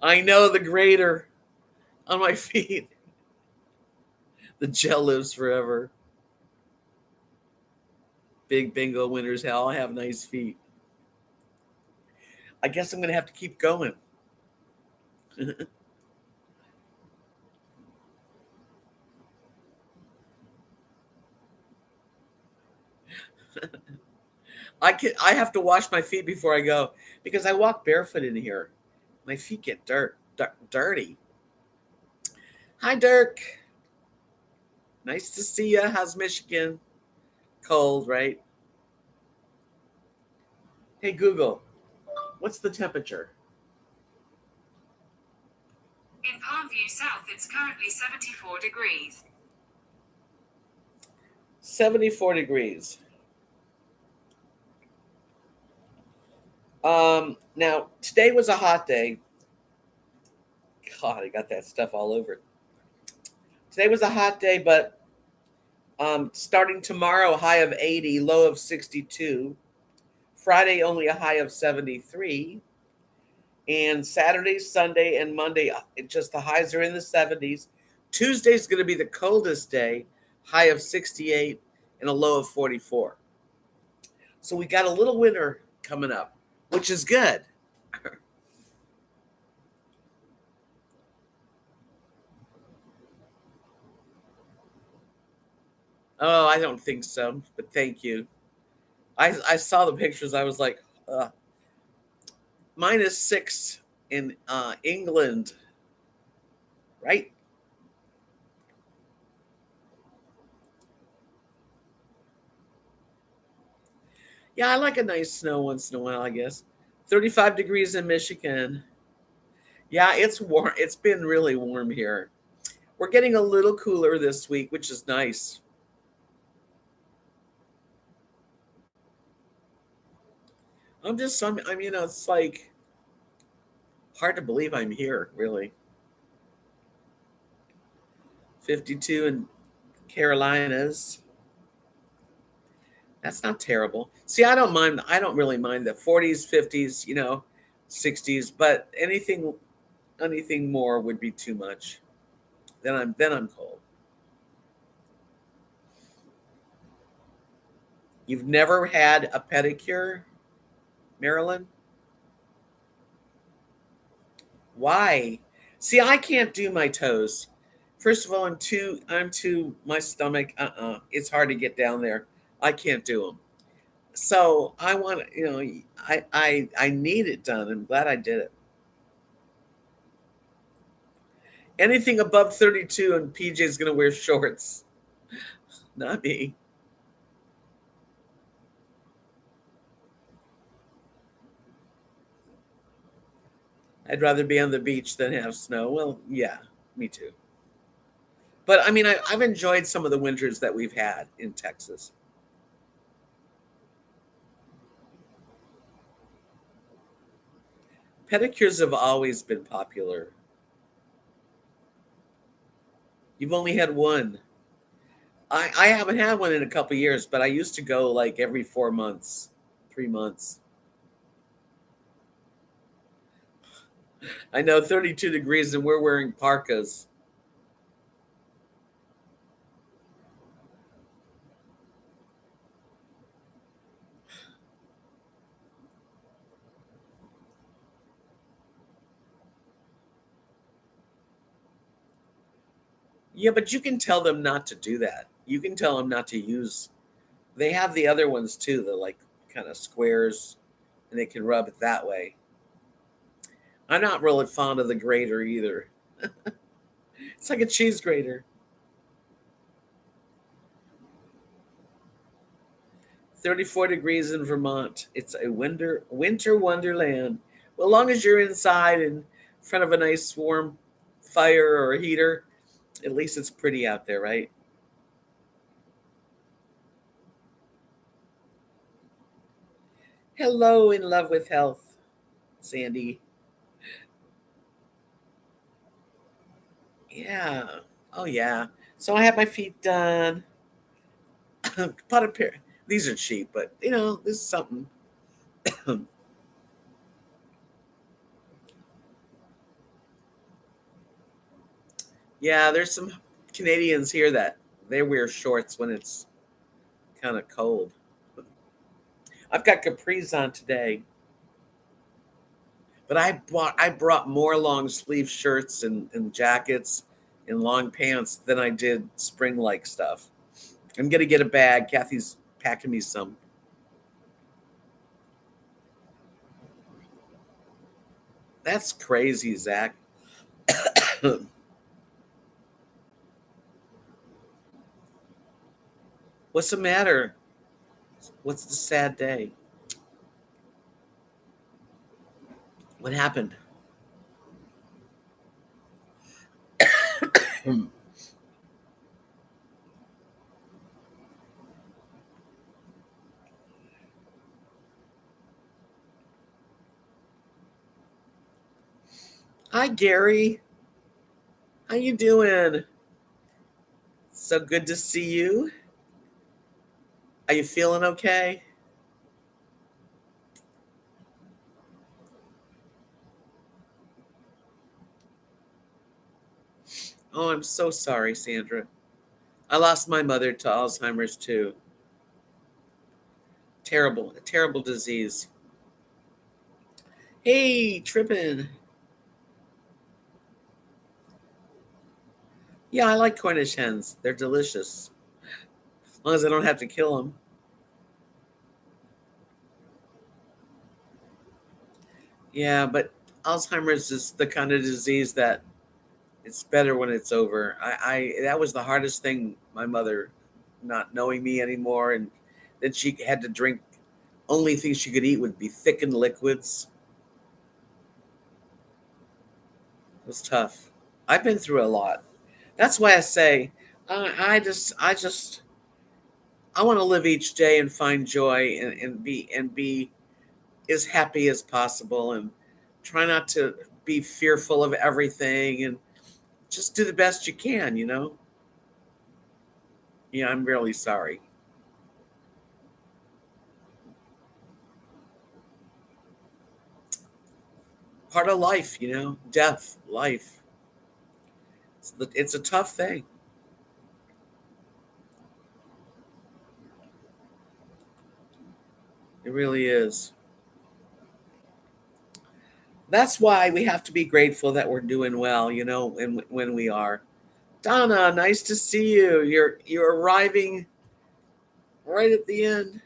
I know the grater on my feet. The gel lives forever. Big bingo winners. Hell, I have nice feet. I guess I'm going to have to keep going. I have to wash my feet before I go because I walk barefoot in here. My feet get dirty. Hi, Dirk. Nice to see you. How's Michigan? Cold, right? Hey, Google, what's the temperature? In Palmview South, it's currently 74 degrees. 74 degrees. Now, today was a hot day. God, I got that stuff all over. Today was a hot day, but starting tomorrow, high of 80, low of 62. Friday, only a high of 73. And Saturday, Sunday, and Monday, just the highs are in the 70s. Tuesday's going to be the coldest day, high of 68 and a low of 44. So we got a little winter coming up, which is good. Oh, I don't think so, but thank you. I saw the pictures. I was like, -6 in England, right? Yeah, I like a nice snow once in a while, I guess. 35 degrees in Michigan. Yeah, it's warm. It's been really warm here. We're getting a little cooler this week, which is nice. It's like hard to believe I'm here, really. 52 in Carolinas. That's not terrible. See, I don't mind. I don't really mind the 40s, 50s, 60s, but anything more would be too much. Then I'm cold. You've never had a pedicure, Marilyn? Why? See, I can't do my toes. First of all, I'm too my stomach. It's hard to get down there. I can't do them. So I want to, I need it done. I'm glad I did it. Anything above 32 and PJ's gonna wear shorts. Not me. I'd rather be on the beach than have snow. Well, yeah, me too. But I mean, I've enjoyed some of the winters that we've had in Texas. Pedicures have always been popular. You've only had one. I haven't had one in a couple years, but I used to go like every 4 months, 3 months. I know 32 degrees and we're wearing parkas. Yeah, but you can tell them not to do that. You can tell them not to use. They have the other ones too, the like kind of squares, and they can rub it that way. I'm not really fond of the grater either. It's like a cheese grater. 34 degrees in Vermont. It's a winter wonderland. Well, as long as you're inside in front of a nice warm fire or a heater, at least it's pretty out there, right? Hello, in love with health, Sandy. Yeah. Oh yeah. So I had my feet done. Bought a pair. These are cheap, but this is something. Yeah, there's some Canadians here that they wear shorts when it's kind of cold. I've got capris on today, but I brought more long sleeve shirts and jackets and long pants than I did spring like stuff. I'm gonna get a bag. Kathy's packing me some. That's crazy, Zach. What's the matter? What's the sad day? What happened? Hi, Gary. How you doing? So good to see you. Are you feeling okay? Oh, I'm so sorry, Sandra. I lost my mother to Alzheimer's too. Terrible, a terrible disease. Hey, tripping. Yeah, I like Cornish hens. They're delicious. As long as I don't have to kill them. Yeah, but Alzheimer's is the kind of disease that it's better when it's over. I that was the hardest thing. My mother not knowing me anymore, and then she had to drink. Only things she could eat would be thickened liquids. It was tough. I've been through a lot. That's why I say, I want to live each day and find joy and be as happy as possible and try not to be fearful of everything and just do the best you can. Yeah, I'm really sorry. Part of life, death, life. It's a tough thing. It really is. That's why we have to be grateful that we're doing well, and when we are. Donna, nice to see you. You're arriving right at the end.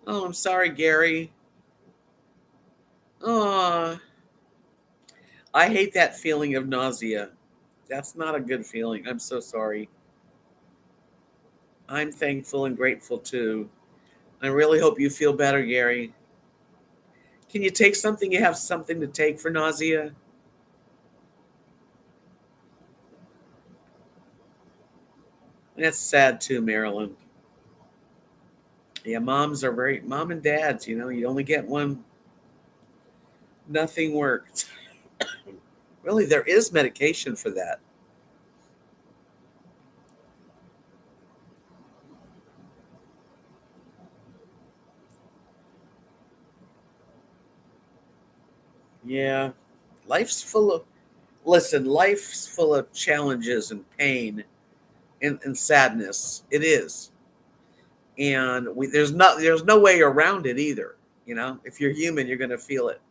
Oh, I'm sorry, Gary. Oh, I hate that feeling of nausea. That's not a good feeling. I'm so sorry. I'm thankful and grateful too. I really hope you feel better, Gary. Can you take something? You have something to take for nausea? That's sad too, Marilyn. Yeah, mom and dads, you only get one. Nothing worked. Really, there is medication for that. Yeah. Life's full of, listen, life's full of challenges and pain and sadness. It is. And there's no way around it either. If you're human, you're going to feel it.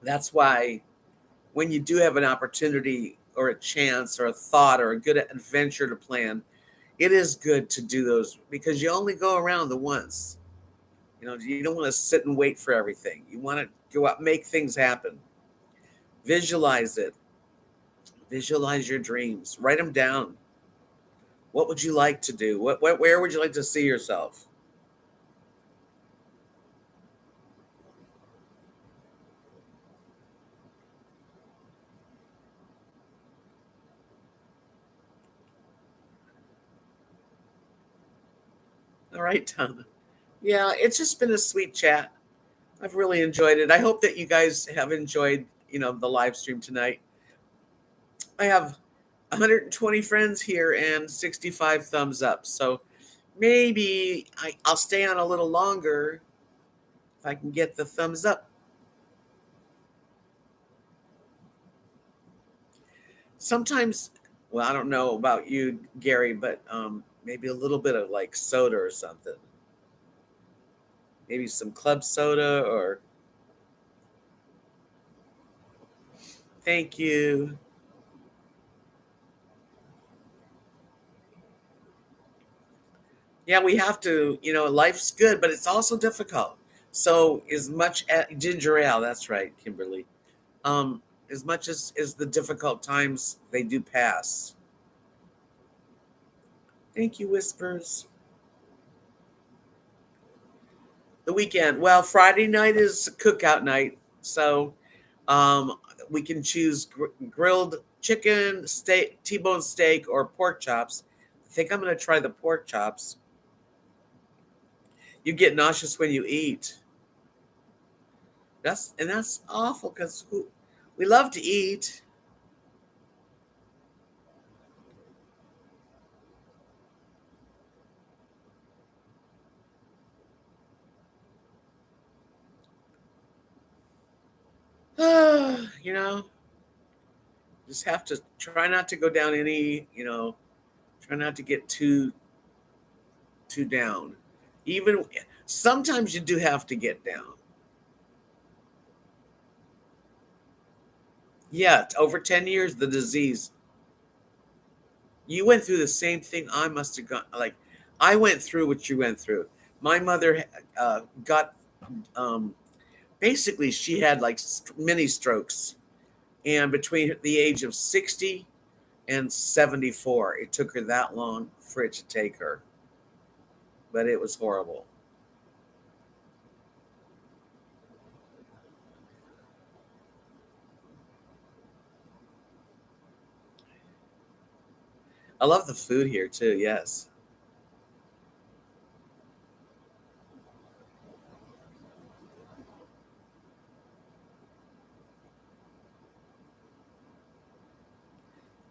That's why when you do have an opportunity or a chance or a thought or a good adventure to plan, it is good to do those because you only go around the once. You don't want to sit and wait for everything. You want to go out, make things happen. Visualize it. Visualize your dreams. Write them down. What would you like to do? Where would you like to see yourself? All right, Tom. Yeah, it's just been a sweet chat. I've really enjoyed it. I hope that you guys have enjoyed, the live stream tonight. I have 120 friends here and 65 thumbs up. So maybe I'll stay on a little longer if I can get the thumbs up. Sometimes, well, I don't know about you, Gary, but maybe a little bit of like soda or something. Maybe some club soda or thank you. Yeah, we have to, life's good, but it's also difficult. So as much as ginger ale, that's right, Kimberly. Um, as much as the difficult times they do pass. Thank you, Whispers. The weekend. Well, Friday night is cookout night, so um, we can choose grilled chicken, steak, T-bone steak, or pork chops. I think I'm going to try the pork chops. You get nauseous when you eat. That's awful because we love to eat. you know, just have to try not to go down any. Try not to get too down. Even sometimes you do have to get down. Yeah, over 10 years, the disease. You went through the same thing I must have gone. Like, I went through what you went through. My mother got, um, basically, she had like mini strokes. And between the age of 60 and 74, it took her that long for it to take her. But it was horrible. I love the food here too. Yes.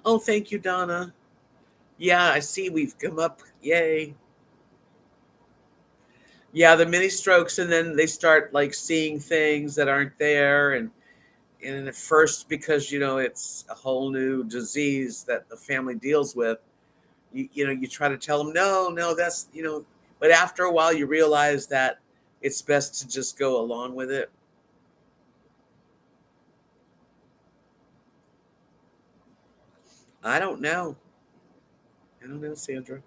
Oh, thank you, Donna. Yeah, I see we've come up. Yay. Yeah, the mini strokes, and then they start like seeing things that aren't there, and at first, because it's a whole new disease that the family deals with, you try to tell them no, no, but after a while you realize that it's best to just go along with it. I don't know, Sandra.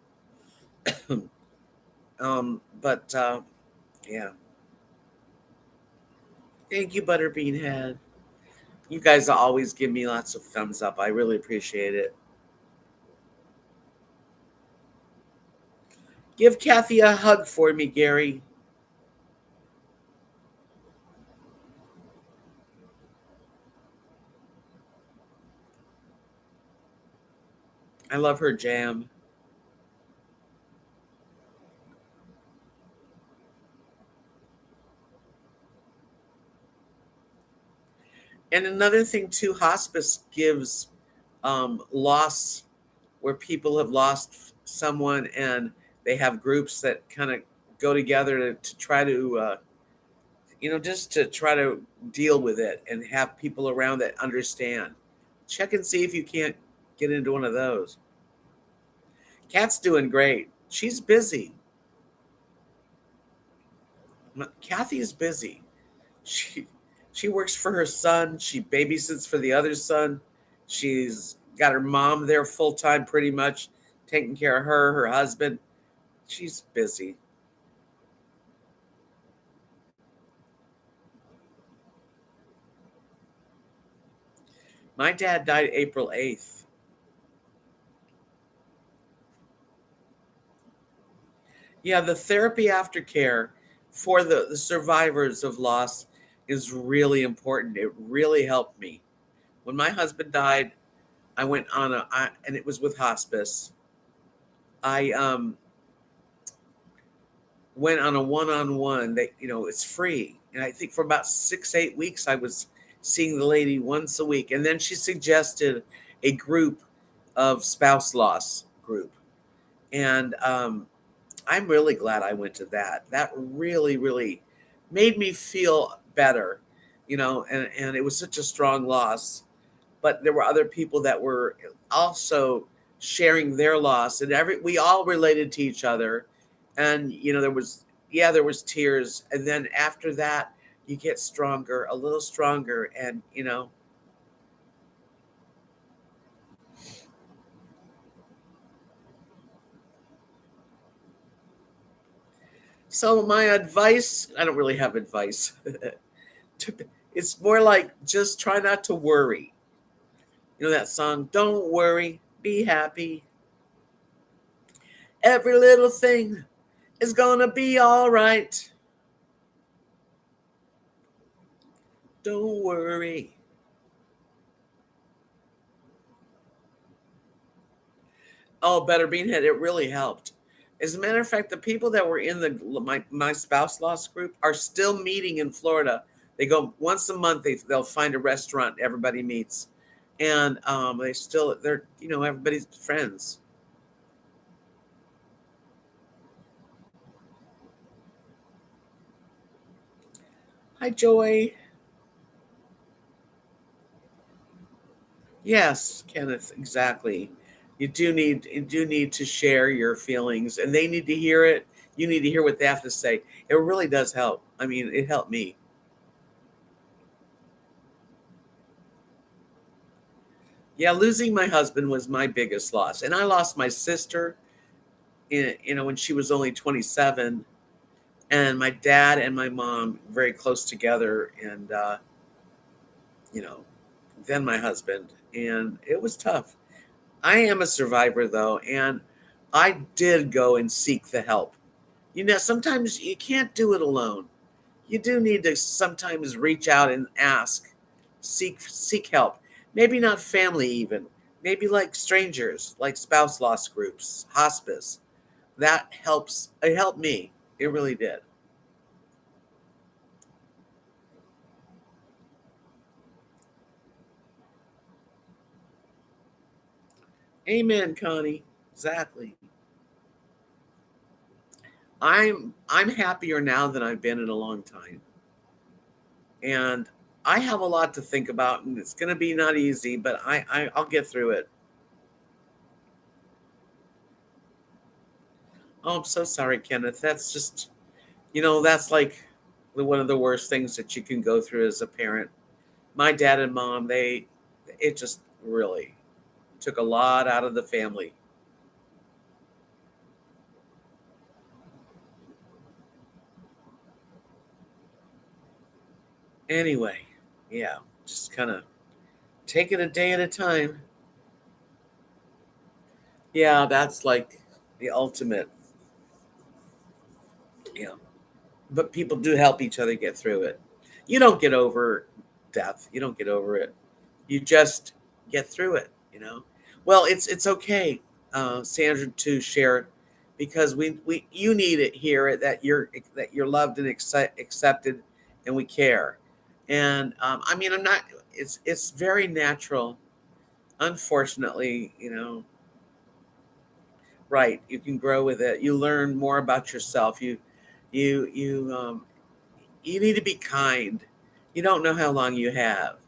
But yeah, thank you, Butterbean Head. You guys always give me lots of thumbs up. I really appreciate it. Give Kathy a hug for me, Gary. I love her jam. And another thing too, hospice gives loss, where people have lost someone, and they have groups that kind of go together to try to just to try to deal with it and have people around that understand. Check and see if you can't get into one of those. Kat's doing great. She's busy. Kathy is busy. She she works for her son. She babysits for the other son. She's got her mom there full time, pretty much taking care of her husband. She's busy. My dad died April 8th. Yeah, the therapy aftercare for the survivors of loss is really important. It really helped me. When my husband died, I went on and it was with hospice. I went on a one-on-one. That it's free, and I think for about 6-8 weeks I was seeing the lady once a week, and then she suggested a group of spouse loss group, and I'm really glad I went to that. That really, really made me feel better, and it was such a strong loss. But there were other people that were also sharing their loss, and we all related to each other. And there was tears, and then after that, you get stronger, a little stronger, and So my advice, I don't really have advice. It's more like just try not to worry. You know that song, Don't Worry, Be Happy. Every little thing is gonna be all right. Don't worry. Oh, Better Beanhead, it really helped. As a matter of fact, the people that were in my spouse loss group are still meeting in Florida. They go once a month. They'll find a restaurant. Everybody meets, and they're everybody's friends. Hi, Joy. Yes, Kenneth, exactly. You do need to share your feelings, and they need to hear it. You need to hear what they have to say. It really does help. I mean, it helped me. Yeah, losing my husband was my biggest loss, and I lost my sister when she was only 27, and my dad and my mom very close together, and you know, then my husband, and it was tough. I am a survivor though, and I did go and seek the help. Sometimes you can't do it alone. You do need to sometimes reach out and ask, seek help. Maybe not family even. Maybe like strangers, like spouse loss groups, hospice. That helps. It helped me. It really did. Amen, Connie. Exactly. I'm happier now than I've been in a long time. And I have a lot to think about, and it's going to be not easy, but I'll get through it. Oh, I'm so sorry, Kenneth. That's just, that's like one of the worst things that you can go through as a parent. My dad and mom, it just really took a lot out of the family. Anyway, yeah, just kind of take it a day at a time. Yeah, that's like the ultimate. Yeah. But people do help each other get through it. You don't get over death. You don't get over it. You just get through it. Well, it's okay, Sandra, to share, because we you need it here, that you're loved and accepted, and we care. And I mean, I'm not. It's very natural. Unfortunately, right? You can grow with it. You learn more about yourself. You need to be kind. You don't know how long you have.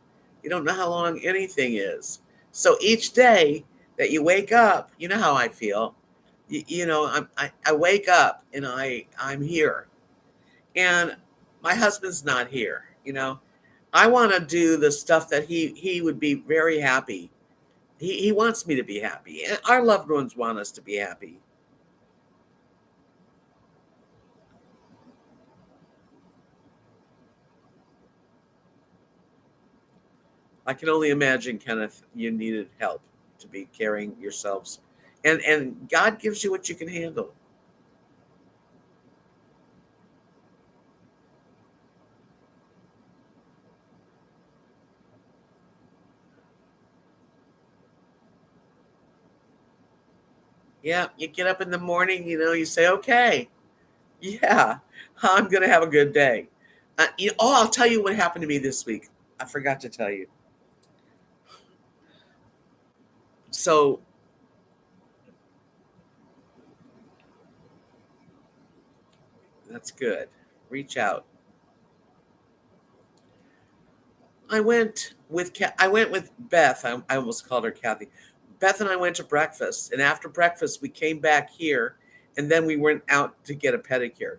You don't know how long anything is. So each day that you wake up, you know how I feel. I wake up and I'm here, and my husband's not here. I want to do the stuff that he would be very happy. He wants me to be happy, and our loved ones want us to be happy. I can only imagine, Kenneth, you needed help to be carrying yourselves. And God gives you what you can handle. Yeah, you get up in the morning, you say, okay, yeah, I'm going to have a good day. I'll tell you what happened to me this week. I forgot to tell you. So that's good. Reach out. I went with Beth. I almost called her Kathy. Beth and I went to breakfast, and after breakfast, we came back here, and then we went out to get a pedicure.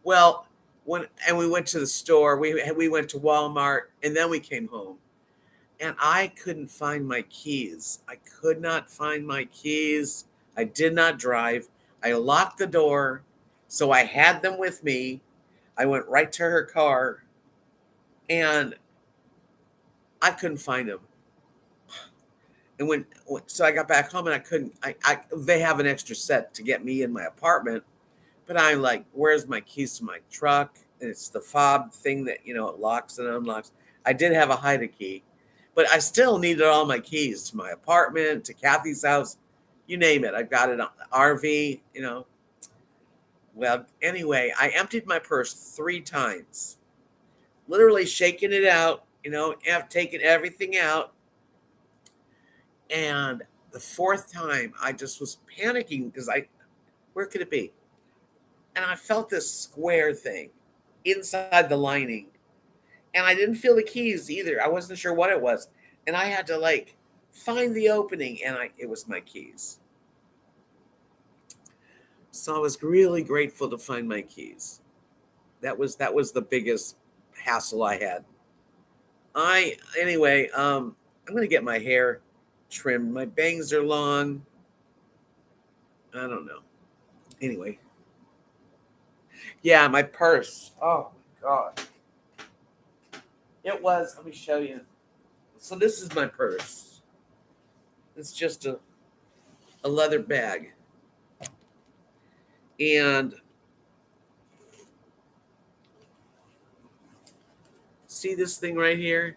Well, we went to the store. We went to Walmart, and then we came home, and I couldn't find my keys. I could not find my keys. I did not drive. I locked the door, So I had them with me. I went right to her car, and I couldn't find them. And so I got back home and I couldn't. They have an extra set to get me in my apartment, but I'm like, where's my keys to my truck? And it's the fob thing that it locks and unlocks. I did have a hide key, but I still needed all my keys to my apartment, to Kathy's house, you name it. I've got it on the RV. Well, anyway, I emptied my purse 3 times, literally shaking it out. I've taken everything out. And the 4th time, I just was panicking because where could it be? And I felt this square thing inside the lining. And I didn't feel the keys either. I wasn't sure what it was. And I had to find the opening, and it was my keys. So I was really grateful to find my keys. That was the biggest hassle I had. Anyway, I'm gonna get my hair trimmed. My bangs are long. I don't know. Anyway. Yeah, my purse. Oh my God. It was, let me show you. So this is my purse. It's just a leather bag. And see this thing right here?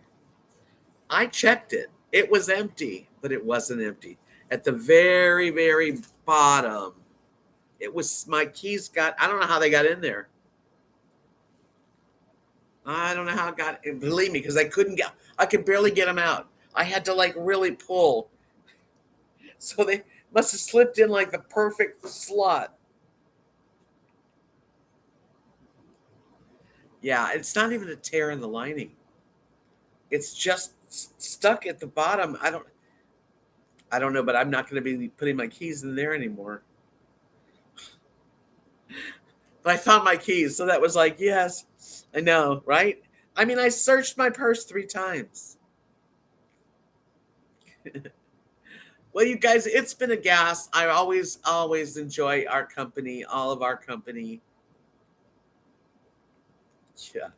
I checked it. It was empty, but it wasn't empty. At the very, very bottom, it was my keys I don't know how they got in there. I don't know how it got in. Believe me, because I could barely get them out. I had to really pull. So they must have slipped in the perfect slot. Yeah, it's not even a tear in the lining. It's just stuck at the bottom. I don't know, but I'm not going to be putting my keys in there anymore. But I found my keys, so that was yes, I know, right? I mean, I searched my purse 3 times. Well, you guys, it's been a gas. I always enjoy our company, all of our company. Yeah.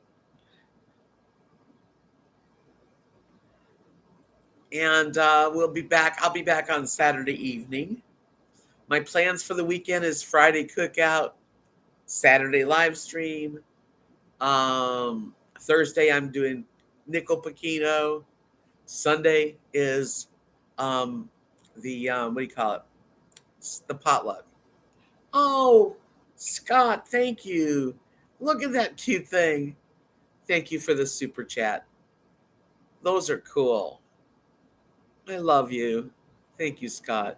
And we'll be back. I'll be back on Saturday evening. My plans for the weekend is Friday cookout, Saturday live stream. Thursday I'm doing nickel Pacino. Sunday is the what do you call it? The potluck. Oh, Scott, thank you. Look at that cute thing. Thank you for the super chat. Those are cool. I love you. Thank you, Scott.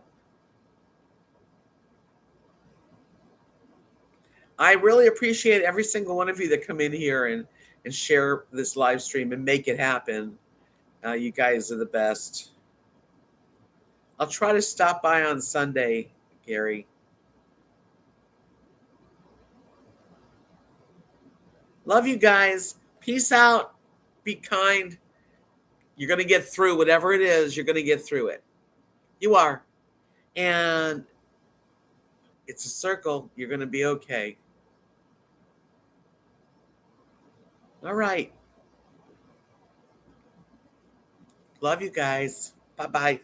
I really appreciate every single one of you that come in here and share this live stream and make it happen. You guys are the best. I'll try to stop by on Sunday, Gary. Love you guys. Peace out. Be kind. You're going to get through whatever it is. You're going to get through it. You are. And it's a circle. You're going to be okay. All right. Love you guys. Bye-bye.